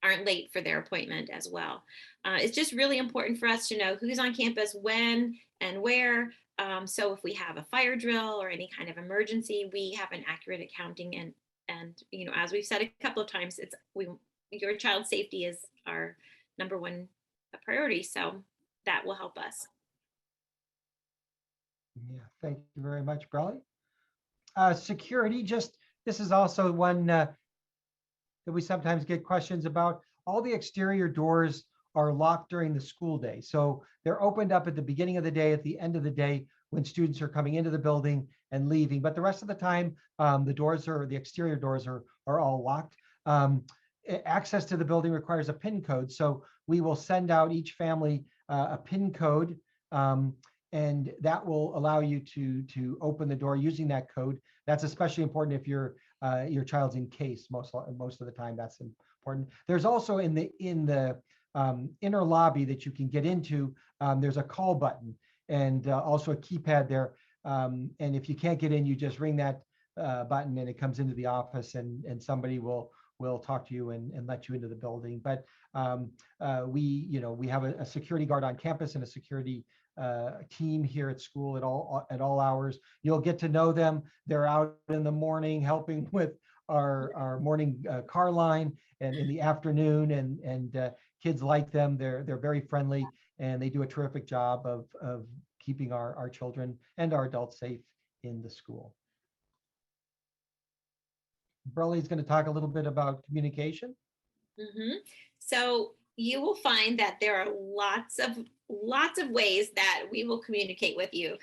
Speaker 5: aren't late for their appointment as well. It's just really important for us to know who's on campus when and where. So if we have a fire drill or any kind of emergency, we have an accurate accounting, and you know, as we've said a couple of times, your child's safety is our number one priority. So that will help us.
Speaker 4: Yeah, thank you very much, Brelly. Security, this is also one that we sometimes get questions about. All the exterior doors are locked during the school day. So they're opened up at the beginning of the day, at the end of the day, when students are coming into the building and leaving. But the rest of the time, the exterior doors are all locked. Access to the building requires a PIN code. So we will send out each family a PIN code, and that will allow you to open the door using that code. That's especially important if your child's in case. Most of the time, that's important. There's also in the inner lobby that you can get into, there's a call button and also a keypad there. And if you can't get in, you just ring that button and it comes into the office, and somebody will talk to you and let you into the building. But we have a security guard on campus and a security team here at school at all hours. You'll get to know them. They're out in the morning helping with our morning car line, and in the afternoon, and kids like them. They're very friendly, and they do a terrific job of keeping our children and our adults safe in the school. Brelly is going to talk a little bit about communication.
Speaker 5: So you will find that there are lots of ways that we will communicate with you.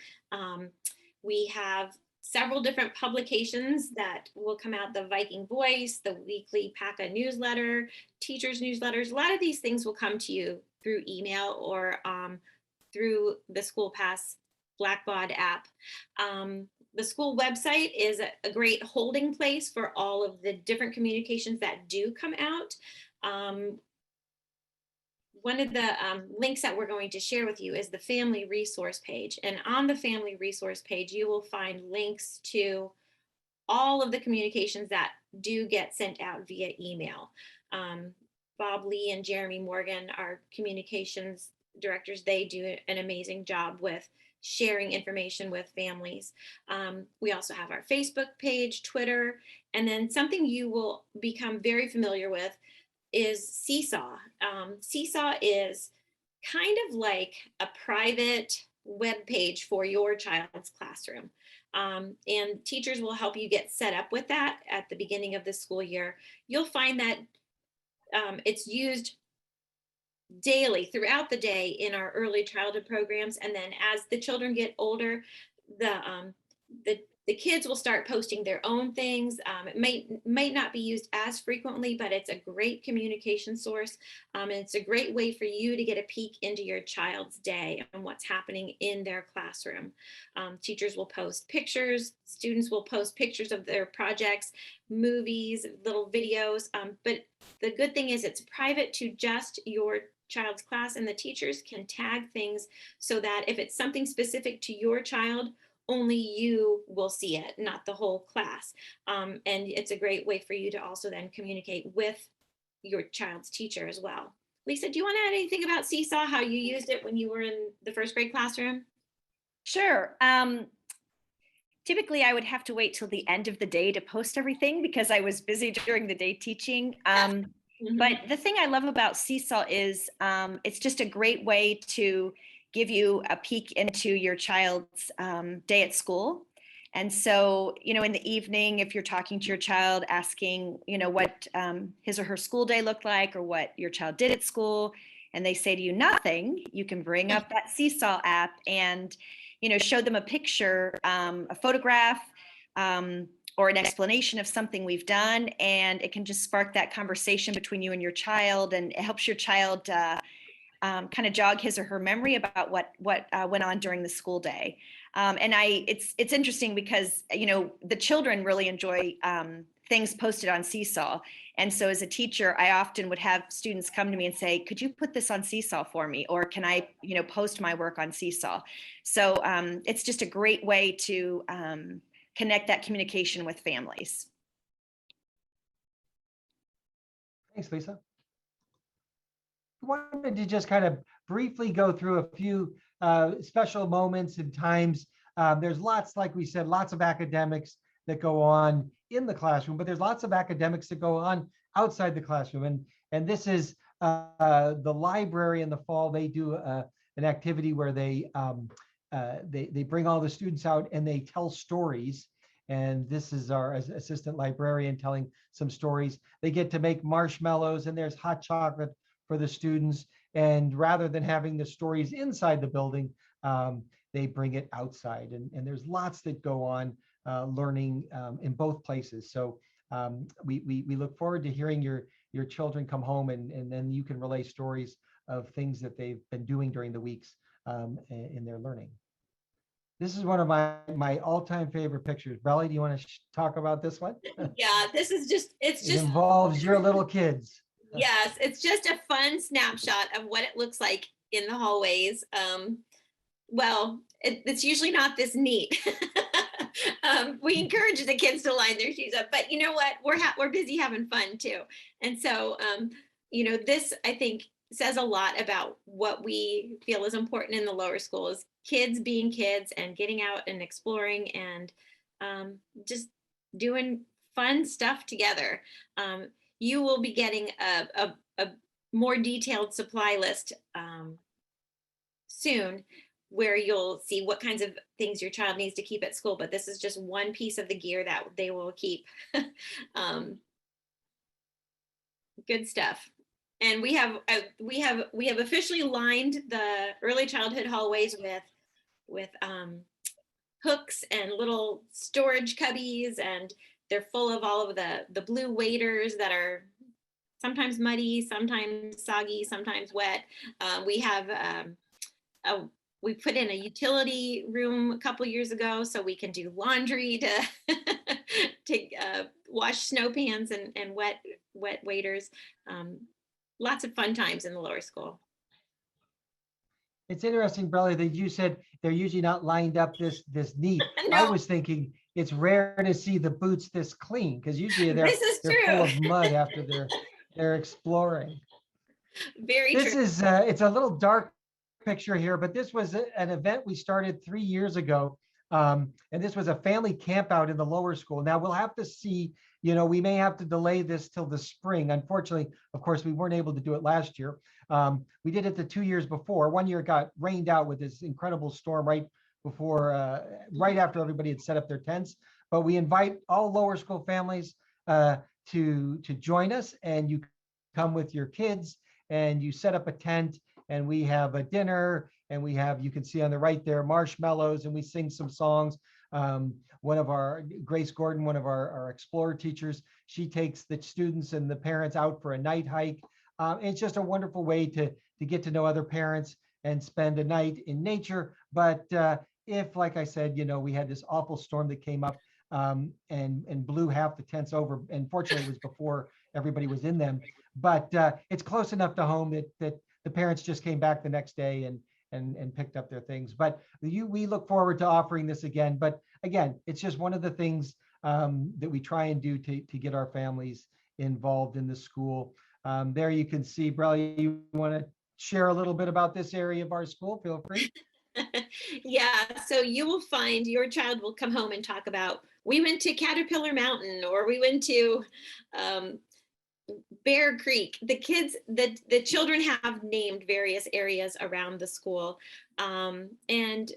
Speaker 5: We have several different publications that will come out: the Viking Voice, the weekly PACA newsletter, teachers newsletters. A lot of these things will come to you through email or through the School Pass Blackbaud app. The school website is a great holding place for all of the different communications that do come out. One of the links that we're going to share with you is the family resource page. And on the family resource page, you will find links to all of the communications that do get sent out via email. Bob Lee and Jeremy Morgan, our communications directors, they do an amazing job with sharing information with families. We also have our Facebook page, Twitter, and then something you will become very familiar with is Seesaw. Seesaw is kind of like a private web page for your child's classroom. And teachers will help you get set up with that at the beginning of the school year. You'll find that it's used daily throughout the day in our early childhood programs. And then as the children get older, the kids will start posting their own things. It might not be used as frequently, but it's a great communication source. And it's a great way for you to get a peek into your child's day and what's happening in their classroom. Teachers will post pictures, students will post pictures of their projects, movies, little videos. But the good thing is it's private to just your child's class, and the teachers can tag things so that if it's something specific to your child, only you will see it, not the whole class. And it's a great way for you to also then communicate with your child's teacher as well. Lisa, do you want to add anything about Seesaw, how you used it when you were in the first grade classroom?
Speaker 2: Sure. Typically, I would have to wait till the end of the day to post everything because I was busy during the day teaching. But the thing I love about Seesaw is it's just a great way to give you a peek into your child's day at school. And so, in the evening, if you're talking to your child, asking, what his or her school day looked like or what your child did at school, and they say to you nothing, you can bring up that Seesaw app and, show them a picture, a photograph, or an explanation of something we've done. And it can just spark that conversation between you and your child. And it helps your child kind of jog his or her memory about what went on during the school day. And it's interesting because, the children really enjoy things posted on Seesaw. And so as a teacher, I often would have students come to me and say, could you put this on Seesaw for me? Or can I, post my work on Seesaw? So it's just a great way to connect that communication with families.
Speaker 4: Thanks, Lisa. I wanted to just kind of briefly go through a few special moments and times. There's lots, like we said, lots of academics that go on in the classroom, but there's lots of academics that go on outside the classroom. And this is the library in the fall. They do an activity where they bring all the students out and they tell stories. And this is our assistant librarian telling some stories. They get to make marshmallows and there's hot chocolate for the students. And rather than having the stories inside the building, they bring it outside. And there's lots that go on learning in both places. So we look forward to hearing your children come home and then you can relay stories of things that they've been doing during the weeks in their learning. This is one of my all-time favorite pictures. Belly, do you want to talk about this one?
Speaker 5: Yeah, it
Speaker 4: involves your little kids.
Speaker 5: Yes, it's just a fun snapshot of what it looks like in the hallways. Well, it's usually not this neat. We encourage the kids to line their shoes up, but you know what? We're busy having fun too. And so, this I think says a lot about what we feel is important in the lower schools, kids being kids and getting out and exploring and just doing fun stuff together. You will be getting a more detailed supply list soon, where you'll see what kinds of things your child needs to keep at school. But this is just one piece of the gear that they will keep. Good stuff. And we have officially lined the early childhood hallways with hooks and little storage cubbies, and they're full of all of the blue waders that are sometimes muddy, sometimes soggy, sometimes wet. We put in a utility room a couple years ago so we can do laundry to wash snow pans and wet waders. Lots of fun times in the lower school.
Speaker 4: It's interesting, Brelly, that you said they're usually not lined up this neat.
Speaker 5: No.
Speaker 4: I was thinking it's rare to see the boots this clean because usually they're full of mud after they're exploring.
Speaker 5: Very true.
Speaker 4: This is it's a little dark picture here, but this was an event we started 3 years ago. And this was a family camp out in the lower school. Now we'll have to see, we may have to delay this till the spring. Unfortunately, of course, we weren't able to do it last year. We did it the 2 years before. 1 year it got rained out with this incredible storm right after everybody had set up their tents. But we invite all lower school families to join us, and you come with your kids and you set up a tent and we have a dinner and we have, you can see on the right there, marshmallows, and we sing some songs. One of our, Grace Gordon, one of our Explorer teachers, she takes the students and the parents out for a night hike. It's just a wonderful way to get to know other parents and spend a night in nature. But if, like I said, we had this awful storm that came up and blew half the tents over, and fortunately it was before everybody was in them. But it's close enough to home that the parents just came back the next day and picked up their things. But we look forward to offering this again. But again, it's just one of the things that we try and do to get our families involved in the school. There you can see, Brelly, you want to share a little bit about this area of our school? Feel free.
Speaker 5: Yeah, so you will find your child will come home and talk about, we went to Caterpillar Mountain, or we went to Bear Creek. The kids, the children have named various areas around the school, and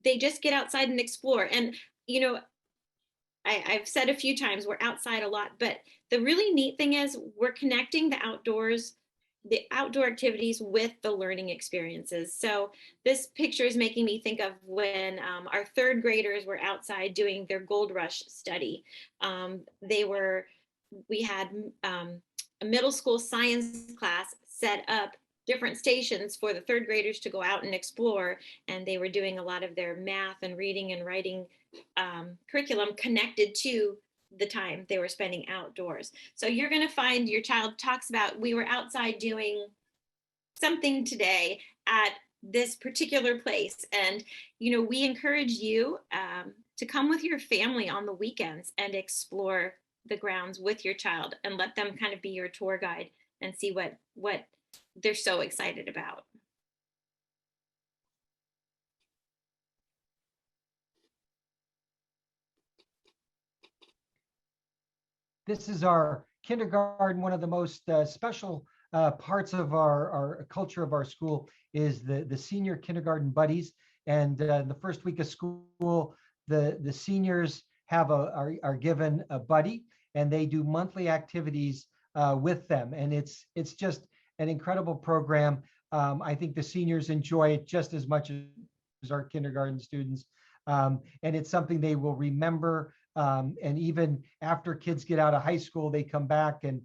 Speaker 5: they just get outside and explore. And I've said a few times, we're outside a lot, but the really neat thing is we're connecting the outdoor activities with the learning experiences. So this picture is making me think of when our third graders were outside doing their Gold Rush study. We had a middle school science class set up different stations for the third graders to go out and explore. And they were doing a lot of their math and reading and writing curriculum connected to the time they were spending outdoors. So you're going to find your child talks about, we were outside doing something today at this particular place. And, we encourage you to come with your family on the weekends and explore the grounds with your child and let them kind of be your tour guide and see what they're so excited about.
Speaker 4: This is our kindergarten. One of the most special parts of our culture of our school is the senior kindergarten buddies. And the first week of school, the seniors are given a buddy, and they do monthly activities with them. And it's just an incredible program. I think the seniors enjoy it just as much as our kindergarten students. And it's something they will remember. And even after kids get out of high school, they come back and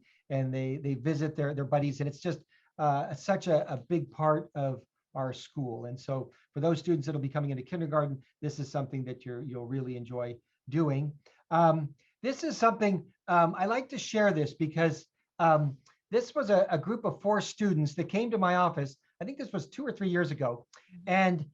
Speaker 4: they visit their buddies. And it's just such a big part of our school. And so for those students that'll be coming into kindergarten, this is something that you'll really enjoy doing. This is something I like to share this because this was a group of 4 students that came to my office. I think this was 2 or 3 years ago. And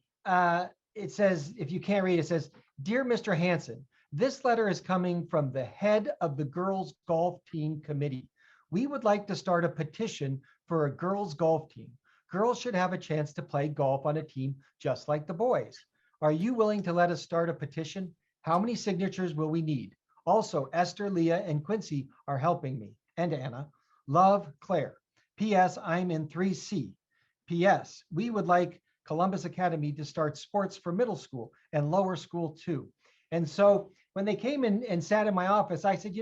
Speaker 4: it says, if you can't read, it says, "Dear Mr. Hansen, this letter is coming from the head of the girls golf team committee. We would like to start a petition for a girls golf team. Girls should have a chance to play golf on a team just like the boys. Are you willing to let us start a petition? How many signatures will we need? Also, Esther, Leah, and Quincy are helping me, and Anna. Love, Claire. P.S. I'm in 3C. P.S. We would like Columbus Academy to start sports for middle school and lower school too." And so when they came in and sat in my office, I said,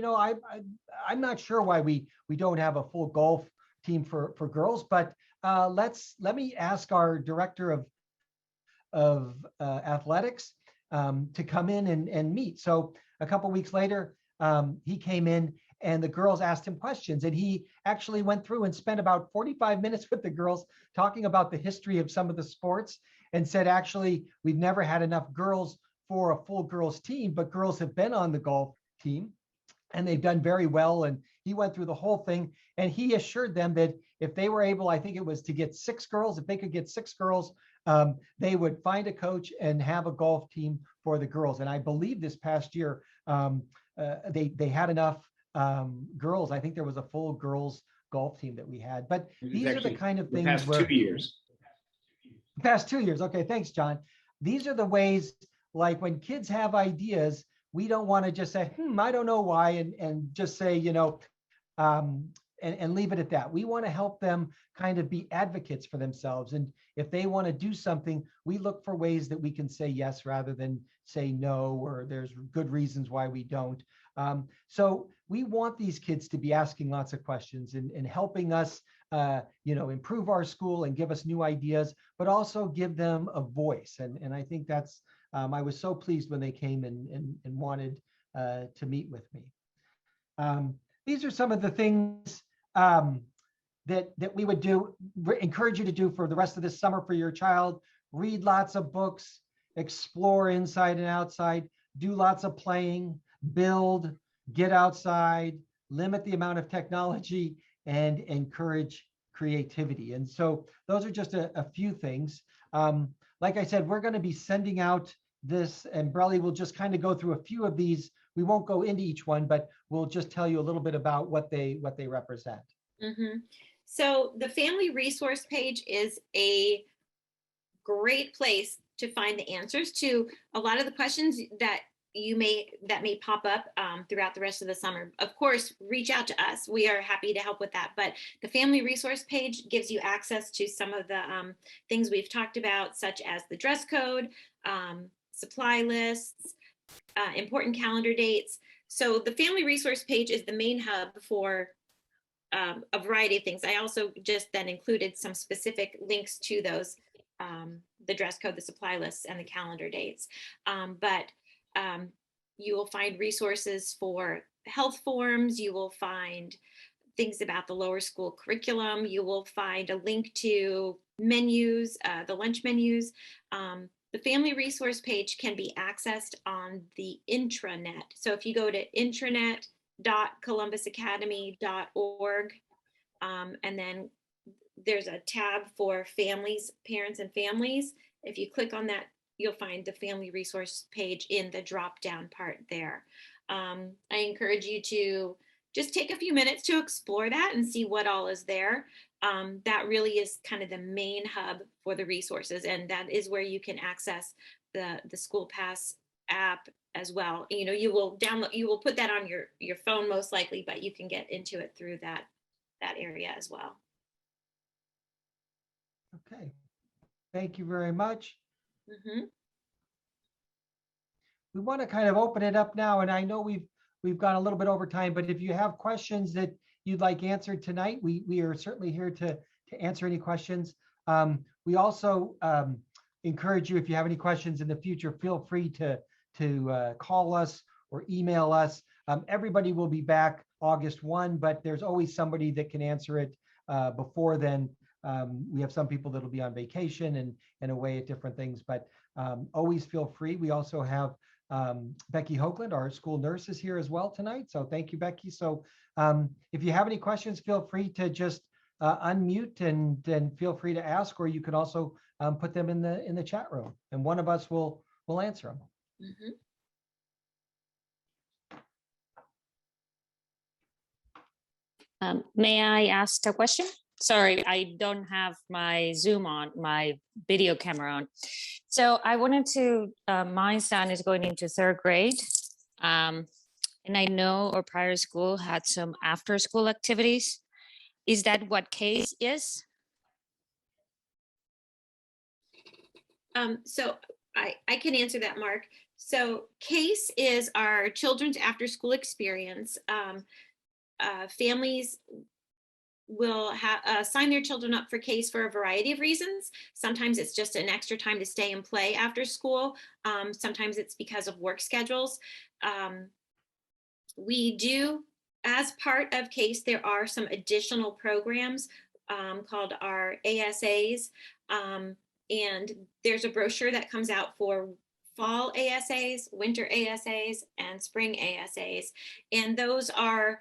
Speaker 4: I'm not sure why we don't have a full golf team for girls, but let me ask our director of athletics to come in and meet. So a couple weeks later, he came in and the girls asked him questions, and he actually went through and spent about 45 minutes with the girls talking about the history of some of the sports, and said, actually, we've never had enough girls for a full girls team, but girls have been on the golf team and they've done very well. And he went through the whole thing, and he assured them that if they were able, I think it was to get 6 girls, if they could get 6 girls, they would find a coach and have a golf team for the girls. And I believe this past year, they had enough girls. I think there was a full girls golf team that we had. But these are the kind of things
Speaker 1: past 2 years.
Speaker 4: Past 2 years. Okay, thanks, John. These are the ways, like when kids have ideas, we don't want to just say, I don't know why, and just say, and leave it at that. We want to help them kind of be advocates for themselves. And if they want to do something, we look for ways that we can say yes rather than say no, or there's good reasons why we don't. So we want these kids to be asking lots of questions and helping us, improve our school and give us new ideas, but also give them a voice. And I think that's, I was so pleased when they came and wanted to meet with me. These are some of the things that we would encourage you to do for the rest of this summer for your child. Read lots of books, explore inside and outside, do lots of playing, build, get outside, limit the amount of technology, and encourage creativity. And so those are just a few things. Like I said, we're going to be sending out this, and Brelly will just kind of go through a few of these. We won't go into each one, but we'll just tell you a little bit about what they represent.
Speaker 5: Mm-hmm. So the family resource page is a great place to find the answers to a lot of the questions that may pop up throughout the rest of the summer. Of course, reach out to us. We are happy to help with that. But the family resource page gives you access to some of the things we've talked about, such as the dress code, supply lists, important calendar dates. So the family resource page is the main hub for a variety of things. I also just then included some specific links to those, the dress code, the supply lists, and the calendar dates. But you will find resources for health forms. You will find things about the lower school curriculum. You will find a link to menus, the lunch menus. The family resource page can be accessed on the intranet. So if you go to intranet.columbusacademy.org, and then there's a tab for families, parents and families. If you click on that, you'll find the family resource page in the drop down part there. I encourage you to just take a few minutes to explore that and see what all is there. That really is kind of the main hub for the resources, and that is where you can access the School Pass app as well. You will put that on your phone most likely, but you can get into it through that area as well.
Speaker 4: Okay, thank you very much.
Speaker 5: Mm-hmm.
Speaker 4: We want to kind of open it up now, and I know we've gone a little bit over time, but if you have questions that you'd like answered tonight, we are certainly here to answer any questions. We also encourage you, if you have any questions in the future, feel free to call us or email us. Everybody will be back August 1, but there's always somebody that can answer it before then. We have some people that'll be on vacation and away at different things, but always feel free. We also have Becky Hoagland, our school nurse, is here as well tonight. So thank you, Becky. So if you have any questions, feel free to just unmute and then feel free to ask, or you can also put them in the chat room, and one of us will answer them.
Speaker 5: Mm-hmm.
Speaker 7: May I ask a question? Sorry, I don't have my Zoom on, my video camera on. So I wanted to, my son is going into 3rd grade. And I know our prior school had some after school activities. Is that what CASE is?
Speaker 5: So I can answer that, Mark. So CASE is our children's after school experience. Families will sign their children up for CASE for a variety of reasons. Sometimes it's just an extra time to stay and play after school. Sometimes it's because of work schedules. We do, as part of CASE, there are some additional programs called our ASAs. And there's a brochure that comes out for fall ASAs, winter ASAs, and spring ASAs. And those are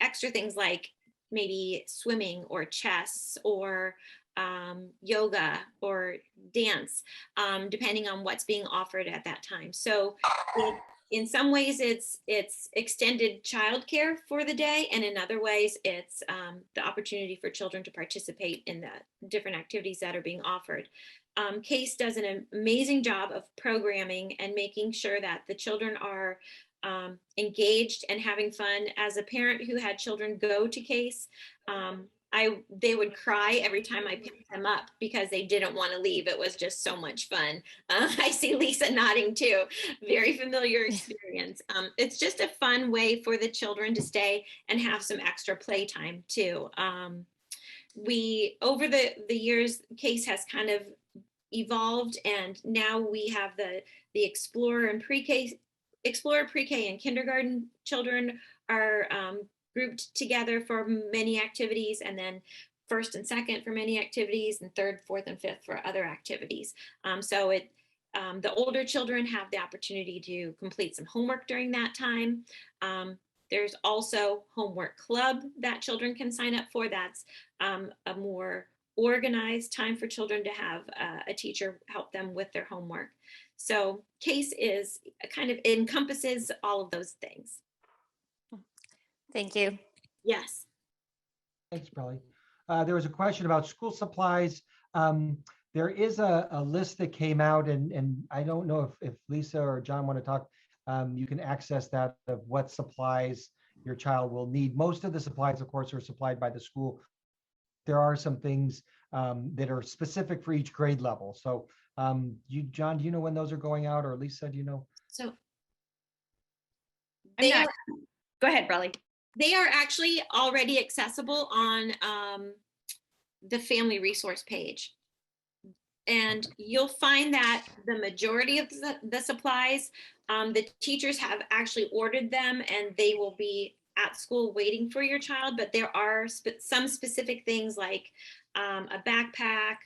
Speaker 5: extra things like maybe swimming or chess or yoga or dance, depending on what's being offered at that time. So in some ways it's extended childcare for the day, and in other ways it's the opportunity for children to participate in the different activities that are being offered. CASE does an amazing job of programming and making sure that the children are engaged and having fun. As a parent who had children go to CASE, they would cry every time I picked them up because they didn't want to leave. It was just so much fun. I see Lisa nodding too. Very familiar experience. It's just a fun way for the children to stay and have some extra playtime too. We over the years, CASE has kind of evolved, and now we have the Explorer and Pre-K, Explorer Pre-K and kindergarten children are grouped together for many activities, and then first and second for many activities, and third, fourth, and fifth for other activities. So the older children have the opportunity to complete some homework during that time. There's also homework club that children can sign up for. That's a more organized time for children to have a teacher help them with their homework. So CASE is kind of encompasses all of those things.
Speaker 7: Thank you.
Speaker 5: Yes.
Speaker 4: Thanks, Briley. There was a question about school supplies. There is a list that came out, and I don't know if Lisa or John want to talk. You can access that of what supplies your child will need. Most of the supplies, of course, are supplied by the school. There are some things that are specific for each grade level. So John, do you know when those are going out, or Lisa, do you know?
Speaker 5: So
Speaker 2: Go ahead, Briley.
Speaker 5: they are actually already accessible on the family resource page. And you'll find that the majority of the supplies, the teachers have actually ordered them, and they will be at school waiting for your child. But there are some specific things like a backpack,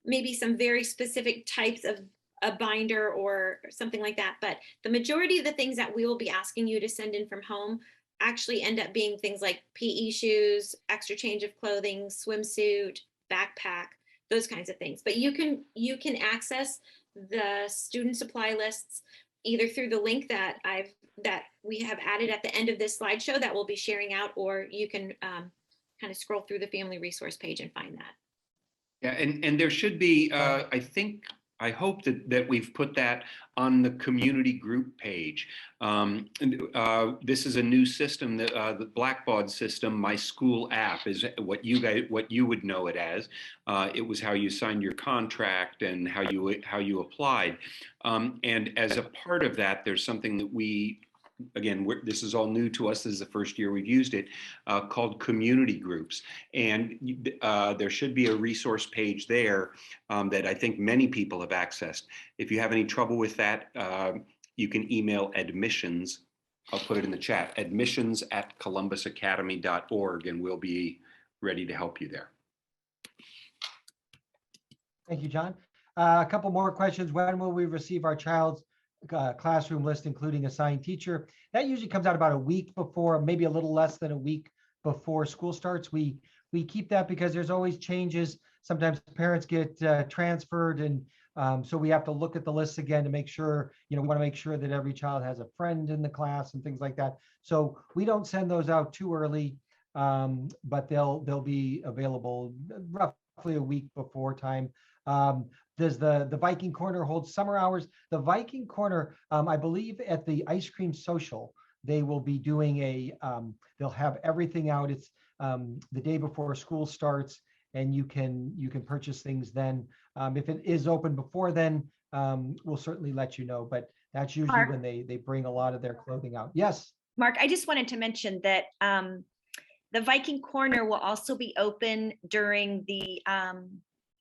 Speaker 5: maybe some very specific types of a binder or something like that. But the majority of the things that we will be asking you to send in from home actually end up being things like PE shoes, extra change of clothing, swimsuit, backpack, those kinds of things. But you can access the student supply lists either through the link that we have added at the end of this slideshow that we'll be sharing out, or you can kind of scroll through the family resource page and find that.
Speaker 1: Yeah, and there should be, I hope that we've put that on the community group page. This is a new system, the Blackbaud system. My School app is what you would know it as. It was how you signed your contract and how you applied. And as a part of that, there's something that this is all new to us. This is the first year we've used it, called community groups. And there should be a resource page there that I think many people have accessed. If you have any trouble with that, you can email admissions. I'll put it in the chat, admissions@columbusacademy.org, and we'll be ready to help you there.
Speaker 4: Thank you, John. A couple more questions. When will we receive our child's classroom list, including assigned teacher? That usually comes out about a week before, maybe a little less than a week before school starts. We keep that because there's always changes. Sometimes parents get transferred, and so we have to look at the lists again to make sure, we want to make sure that every child has a friend in the class and things like that. So we don't send those out too early, but they'll be available roughly a week before time. Does the Viking Corner hold summer hours? The Viking Corner, I believe at the Ice Cream Social, they will be doing they'll have everything out. It's the day before school starts, and you can purchase things then. If it is open before then, we'll certainly let you know, but that's usually
Speaker 2: Mark,
Speaker 4: when they bring a lot of their clothing out. Yes.
Speaker 2: Mark, I just wanted to mention that the Viking Corner will also be open during the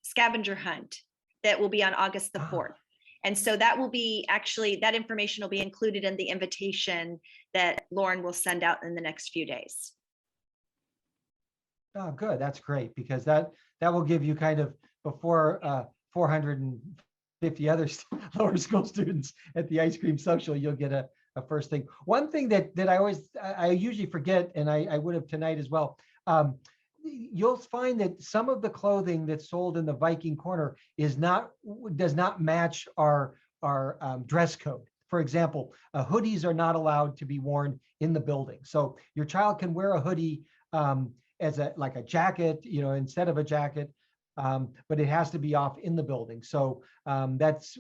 Speaker 2: scavenger hunt that will be on August the 4th. And so that will be that information will be included in the invitation that Lauren will send out in the next few days.
Speaker 4: Oh, good. That's great, because that will give you kind of before 450 other lower school students at the Ice Cream Social, you'll get a first thing. One thing that I usually forget, and I would have tonight as well, you'll find that some of the clothing that's sold in the Viking Corner does not match our dress code. For example, hoodies are not allowed to be worn in the building. So your child can wear a hoodie as like a jacket, instead of a jacket, but it has to be off in the building. So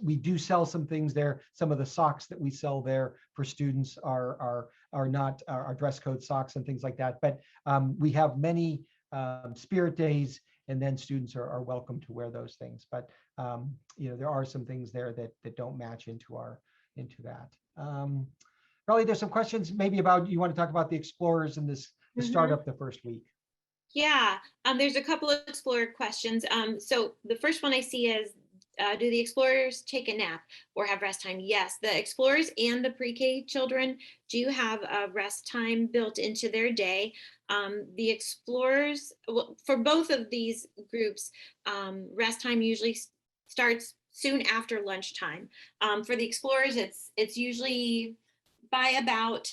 Speaker 4: we do sell some things there. Some of the socks that we sell there for students are not our dress code socks and things like that. But we have many Spirit Days, and then students are welcome to wear those things. But there are some things there that don't match into that. Probably there's some questions maybe about, you want to talk about the Explorers and the startup the first week.
Speaker 5: Yeah, there's a couple of Explorer questions. So the first one I see is, do the Explorers take a nap or have rest time? Yes, the Explorers and the pre-K children do have a rest time built into their day. The Explorers, well, for both of these groups, rest time usually starts soon after lunchtime. For the Explorers, it's usually by about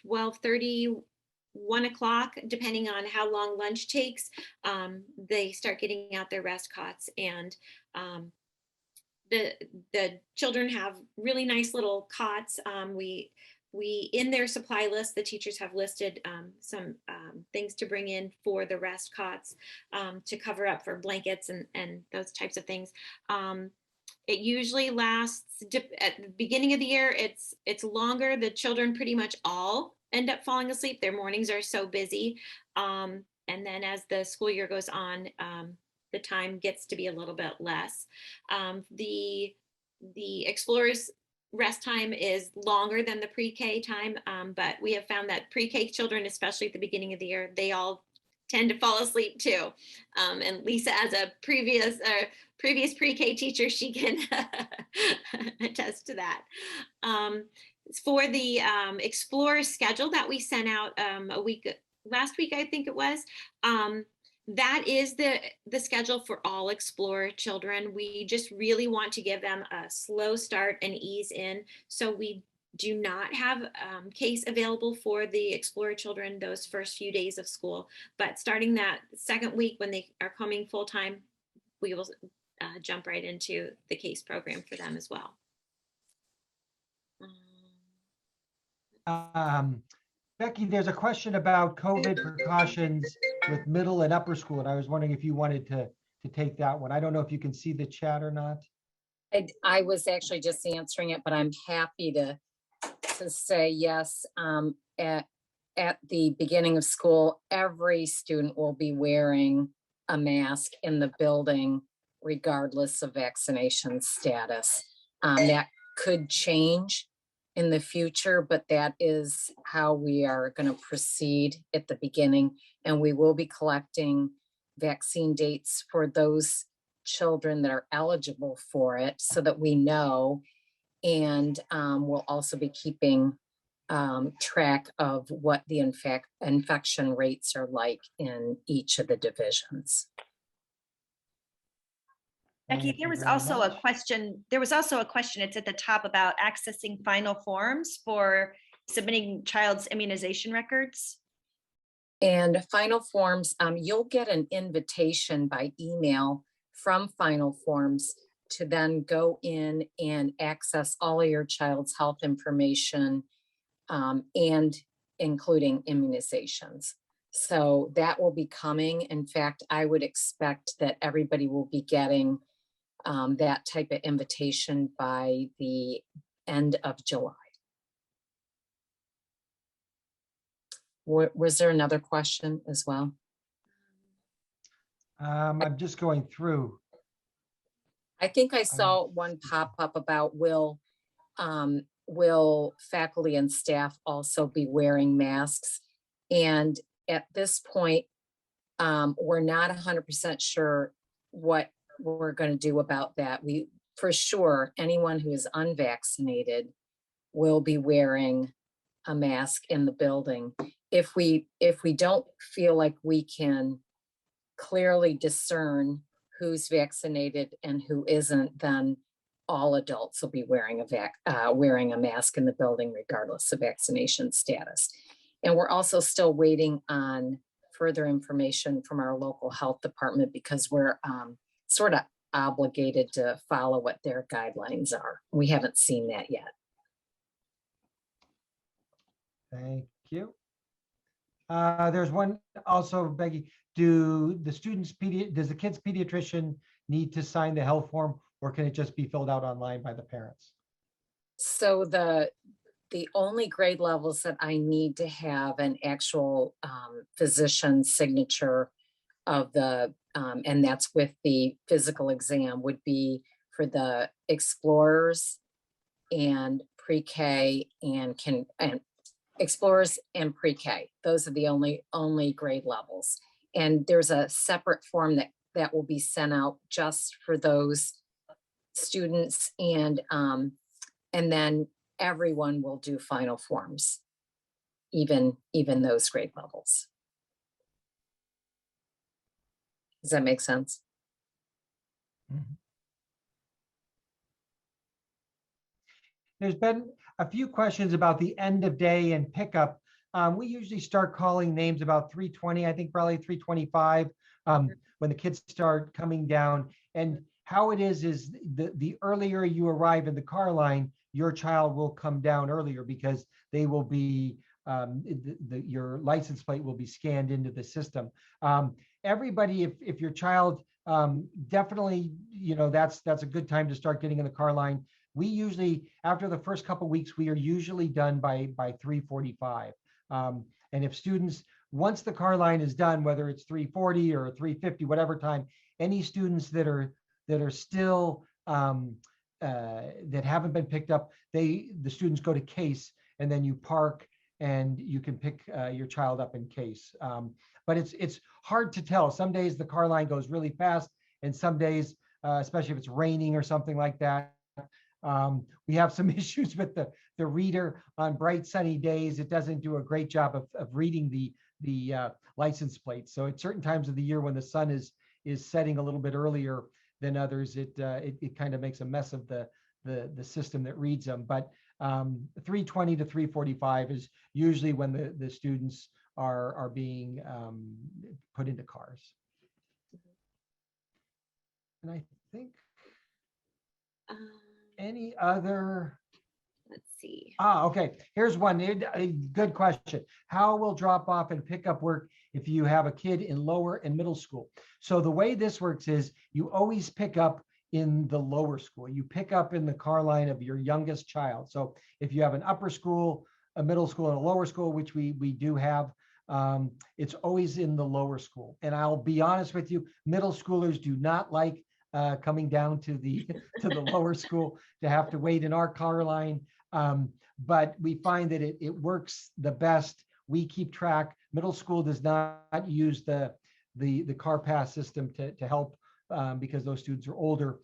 Speaker 5: 12:30, 1 o'clock, depending on how long lunch takes. They start getting out their rest cots, and the children have really nice little cots. We in their supply list, the teachers have listed some things to bring in for the rest cots, to cover up for blankets and those types of things. It usually lasts at the beginning of the year. It's longer. The children pretty much all end up falling asleep. Their mornings are so busy. And then as the school year goes on, the time gets to be a little bit less. The Explorers rest time is longer than the pre-K time, but we have found that pre-K children, especially at the beginning of the year, they all tend to fall asleep too. And Lisa, as a previous pre-K teacher, she can attest to that. For the Explorer schedule that we sent out last week, I think it was, that is the schedule for all Explorer children. We just really want to give them a slow start and ease in. So we do not have case available for the Explorer children those first few days of school, but starting that second week when they are coming full time, we will jump right into the case program for them as well.
Speaker 4: Becky, there's a question about COVID precautions with middle and upper school, and I was wondering if you wanted to take that one. I don't know if you can see the chat or not.
Speaker 8: I was actually just answering it, but I'm happy to say yes. At the beginning of school, every student will be wearing a mask in the building, regardless of vaccination status. That could change in the future, but that is how we are going to proceed at the beginning. And we will be collecting vaccine dates for those children that are eligible for it so that we know. And we'll also be keeping track of what the infection rates are like in each of the divisions.
Speaker 2: Becky, there was also a question. It's at the top about accessing final forms for submitting child's immunization records.
Speaker 8: And final forms, you'll get an invitation by email from Final Forms to then go in and access all of your child's health information, and including immunizations. So that will be coming. In fact, I would expect that everybody will be getting that type of invitation by the end of July. Was there another question as well?
Speaker 4: I'm just going through.
Speaker 8: I think I saw one pop up about will faculty and staff also be wearing masks? And at this point, we're not 100% sure what we're going to do about that. For sure, anyone who is unvaccinated will be wearing a mask in the building. If we don't feel like we can clearly discern who's vaccinated and who isn't, then all adults will be wearing a mask in the building regardless of vaccination status. And we're also still waiting on further information from our local health department because we're sort of obligated to follow what their guidelines are. We haven't seen that yet.
Speaker 4: Thank you. There's one also, Becky, does the kid's pediatrician need to sign the health form, or can it just be filled out online by the parents?
Speaker 8: So the the only grade levels that I need to have an actual physician's signature of the, and that's with the physical exam, would be for the explorers and pre-K and explorers and pre-K. Those are the only grade levels. And there's a separate form that will be sent out just for those students, and then everyone will do final forms, even those grade levels. Does that make sense?
Speaker 4: There's been a few questions about the end of day and pickup. We usually start calling names about 3:20, I think probably 3:25, when the kids start coming down. And how it is the earlier you arrive in the car line, your child will come down earlier because they will be, your license plate will be scanned into the system. Everybody, if your child, definitely, that's a good time to start getting in the car line. We usually, after the first couple of weeks, we are usually done by 3:45. And if students, once the car line is done, whether it's 3:40 or 3:50, whatever time, any students that are still that haven't been picked up, the students go to Case, and then you park and you can pick your child up in Case. But it's hard to tell. Some days the car line goes really fast, and some days, especially if it's raining or something like that, we have some issues with the reader on bright sunny days. It doesn't do a great job of reading the license plate. So at certain times of the year when the sun is setting a little bit earlier than others, it kind of makes a mess of the system that reads them. But 3:20 to 3:45 is usually when the students are being put into cars. And I think any other?
Speaker 5: Let's see.
Speaker 4: Okay. Here's one. A good question. How will drop off and pickup work if you have a kid in lower and middle school? So the way this works is you always pick up in the lower school. You pick up in the car line of your youngest child. So if you have an upper school, a middle school, and a lower school, which we do have, it's always in the lower school. And I'll be honest with you, middle schoolers do not like coming down to the lower school to have to wait in our car line. But we find that it works the best. We keep track. Middle school does not use the car pass system to help because those students are older.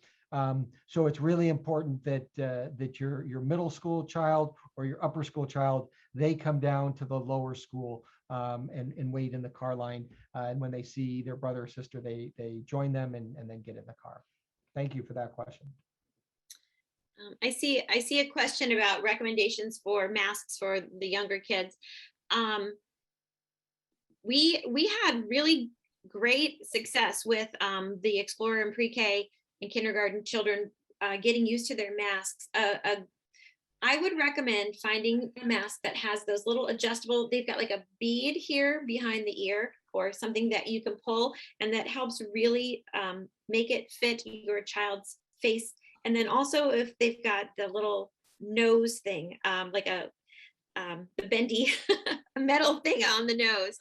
Speaker 4: So it's really important that your middle school child or your upper school child, they come down to the lower school and wait in the car line. And when they see their brother or sister, they join them and then get in the car. Thank you for that question.
Speaker 5: I see a question about recommendations for masks for the younger kids. We had really great success with the Explorer and pre-K and kindergarten children getting used to their masks. I would recommend finding a mask that has those little adjustable, they've got like a bead here behind the ear or something that you can pull, and that helps really make it fit your child's face. And then also if they've got the little nose thing, like the bendy metal thing on the nose,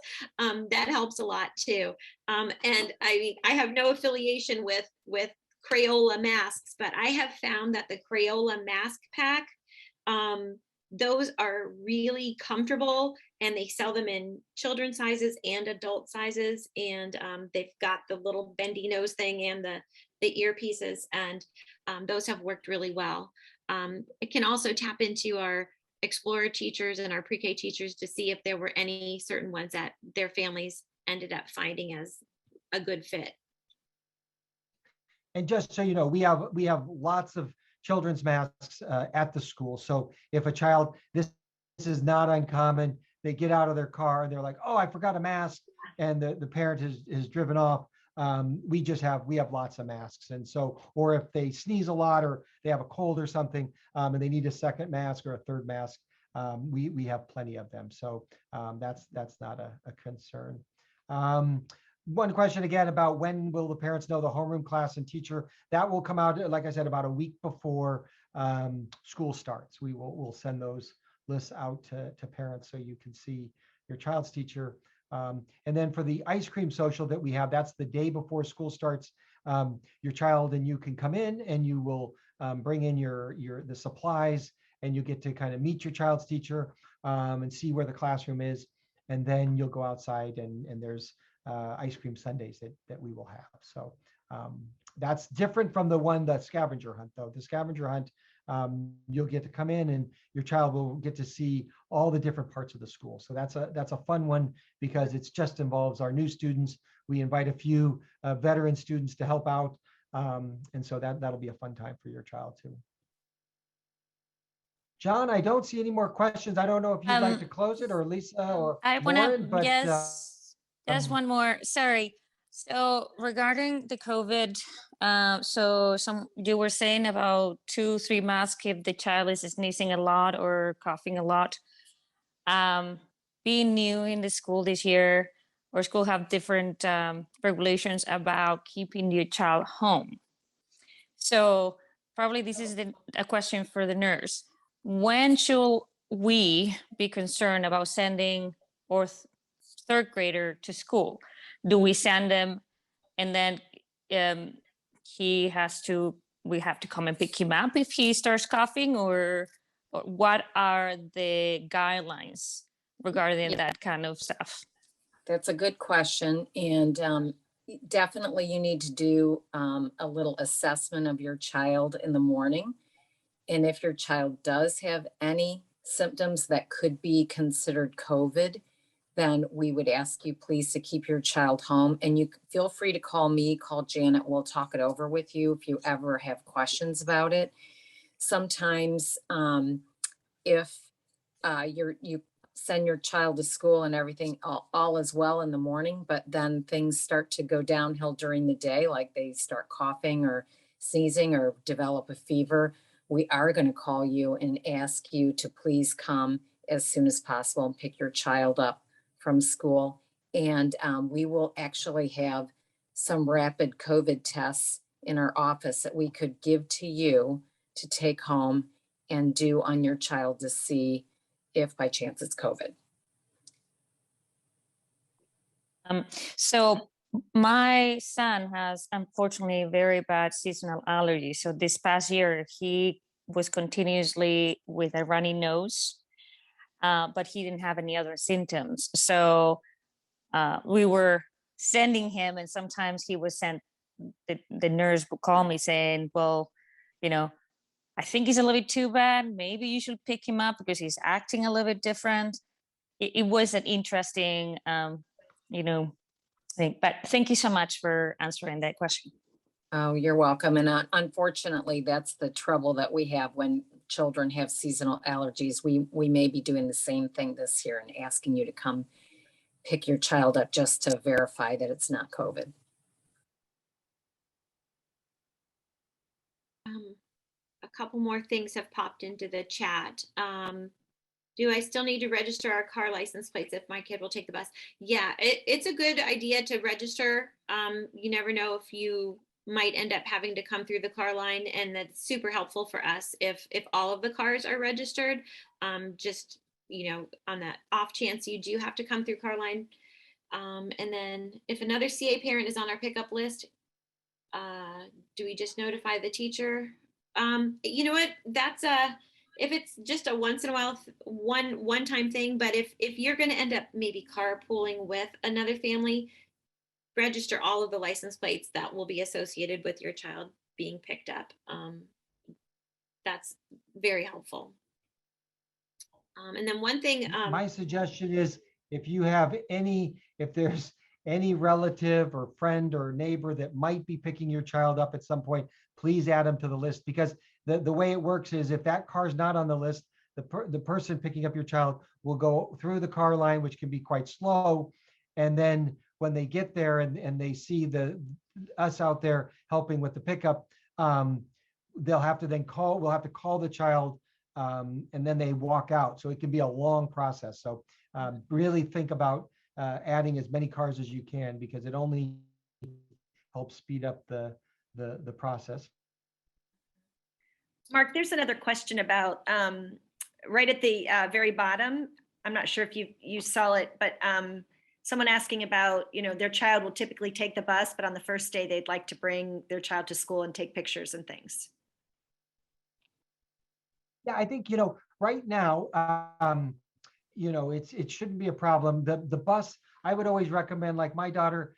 Speaker 5: that helps a lot too. And I have no affiliation with Crayola masks, but I have found that the Crayola mask pack, those are really comfortable, and they sell them in children's sizes and adult sizes. And they've got the little bendy nose thing and the earpieces, and those have worked really well. It can also tap into our Explorer teachers and our pre-K teachers to see if there were any certain ones that their families ended up finding as a good fit.
Speaker 4: And just so you know, we have lots of children's masks at the school. So if a child, this is not uncommon, they get out of their car and they're like, oh, I forgot a mask, and the parent has driven off. We have lots of masks. And so, or if they sneeze a lot or they have a cold or something, and they need a second mask or a third mask, we have plenty of them. So that's not a concern. One question again about when will the parents know the homeroom class and teacher? That will come out, like I said, about a week before school starts. We'll send those lists out to parents so you can see your child's teacher. And then for the ice cream social that we have, that's the day before school starts. Your child and you can come in and you will bring in the supplies, and you get to kind of meet your child's teacher and see where the classroom is. And then you'll go outside and there's ice cream sundaes that we will have. So that's different from the scavenger hunt though. The scavenger hunt, you'll get to come in and your child will get to see all the different parts of the school. So that's a fun one because it's just involves our new students. We invite a few veteran students to help out. And so that'll be a fun time for your child too. John, I don't see any more questions. I don't know if you'd like to close it, or Lisa or
Speaker 7: I want
Speaker 4: Lauren,
Speaker 7: to,
Speaker 4: but
Speaker 7: yes, just one more, sorry. So regarding the COVID, so you were saying about 2-3 masks if the child is sneezing a lot or coughing a lot. Being new in the school this year, our school have different regulations about keeping your child home. So probably this is a question for the nurse. When should we be concerned about sending our third grader to school? Do we send them and then we have to come and pick him up if he starts coughing, or what are the guidelines regarding that kind of stuff?
Speaker 8: That's a good question. And definitely you need to do a little assessment of your child in the morning. And if your child does have any symptoms that could be considered COVID, then we would ask you please to keep your child home. And you feel free to call me, call Janet. We'll talk it over with you if you ever have questions about it. Sometimes if you send your child to school and everything, all is well in the morning, but then things start to go downhill during the day, like they start coughing or sneezing or develop a fever, we are going to call you and ask you to please come as soon as possible and pick your child up from school. And we will actually have some rapid COVID tests in our office that we could give to you to take home and do on your child to see if by chance it's COVID.
Speaker 7: So my son has unfortunately very bad seasonal allergies. So this past year, he was continuously with a runny nose, but he didn't have any other symptoms. So we were sending him, and sometimes he was sent, the nurse would call me saying, well, I think he's a little bit too bad. Maybe you should pick him up because he's acting a little bit different. It was an interesting, thing. But thank you so much for answering that question.
Speaker 8: Oh, you're welcome. And unfortunately, that's the trouble that we have when children have seasonal allergies. We may be doing the same thing this year and asking you to come pick your child up just to verify that it's not COVID.
Speaker 5: A couple more things have popped into the chat. Do I still need to register our car license plates if my kid will take the bus? Yeah, it's a good idea to register. You never know if you might end up having to come through the car line, and that's super helpful for us if all of the cars are registered. Just, on that off chance you do have to come through car line. And then if another CA parent is on our pickup list, do we just notify the teacher? You know what, that's if it's just a once in a while one time thing, but if you're going to end up maybe carpooling with another family, register all of the license plates that will be associated with your child being picked up. That's very helpful. And then one thing,
Speaker 4: my suggestion is if there's any relative or friend or neighbor that might be picking your child up at some point, please add them to the list, because the way it works is if that car's not on the list, the person picking up your child will go through the car line, which can be quite slow. And then when they get there and they see us out there helping with the pickup, we'll have to call the child, and then they walk out. So it can be a long process. So really think about adding as many cars as you can, because it only helps speed up the process.
Speaker 2: Mark, there's another question about right at the very bottom, I'm not sure if you saw it, but someone asking about, their child will typically take the bus, but on the first day, they'd like to bring their child to school and take pictures and things.
Speaker 4: Yeah, I think, right now, it shouldn't be a problem. The bus, I would always recommend, like my daughter,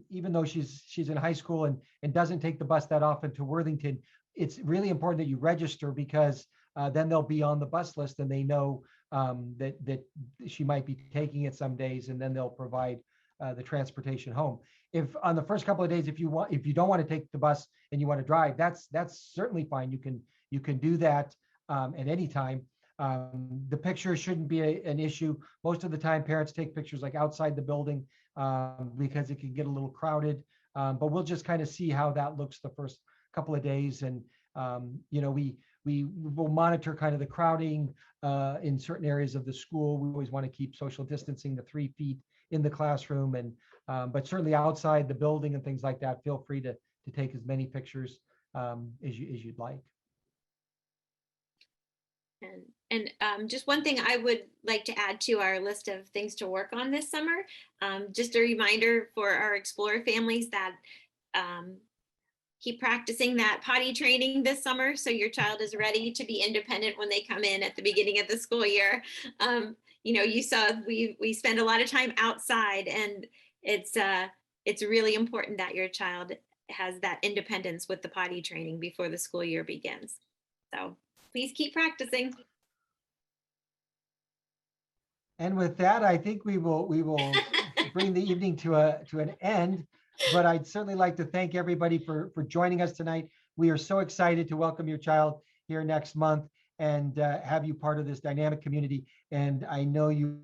Speaker 4: even though she's in high school and doesn't take the bus that often to Worthington, it's really important that you register, because then they'll be on the bus list and they know that she might be taking it some days, and then they'll provide the transportation home. If on the first couple of days, if you don't want to take the bus and you want to drive, that's certainly fine. You can do that at any time. The picture shouldn't be an issue. Most of the time, parents take pictures like outside the building because it can get a little crowded. But we'll just kind of see how that looks the first couple of days. And, we will monitor kind of the crowding in certain areas of the school. We always want to keep social distancing to 3 feet in the classroom. And but certainly outside the building and things like that, feel free to take as many pictures as you'd like.
Speaker 5: And just one thing I would like to add to our list of things to work on this summer, just a reminder for our Explorer families that keep practicing that potty training this summer so your child is ready to be independent when they come in at the beginning of the school year. You saw we spend a lot of time outside, and it's really important that your child has that independence with the potty training before the school year begins. So please keep practicing.
Speaker 4: And with that, I think we will bring the evening to an end. But I'd certainly like to thank everybody for joining us tonight. We are so excited to welcome your child here next month and have you part of this dynamic community. And I know your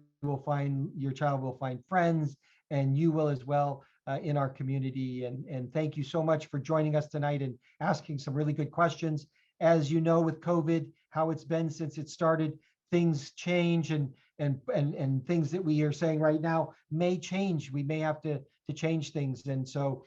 Speaker 4: child will find friends, and you will as well in our community. And thank you so much for joining us tonight and asking some really good questions. As you know, with COVID, how it's been since it started, things change, and things that we are saying right now may change. We may have to change things. And so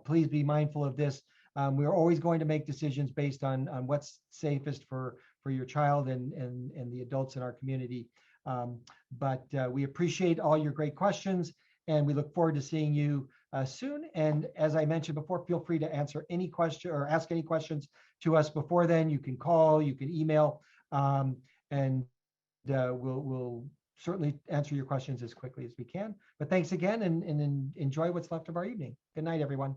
Speaker 4: please be mindful of this. We're always going to make decisions based on what's safest for your child and the adults in our community. But we appreciate all your great questions, and we look forward to seeing you soon. And as I mentioned before, feel free to answer any question or ask any questions to us before then. You can call, you can email, and we'll certainly answer your questions as quickly as we can. But thanks again, and enjoy what's left of our evening. Good night, everyone.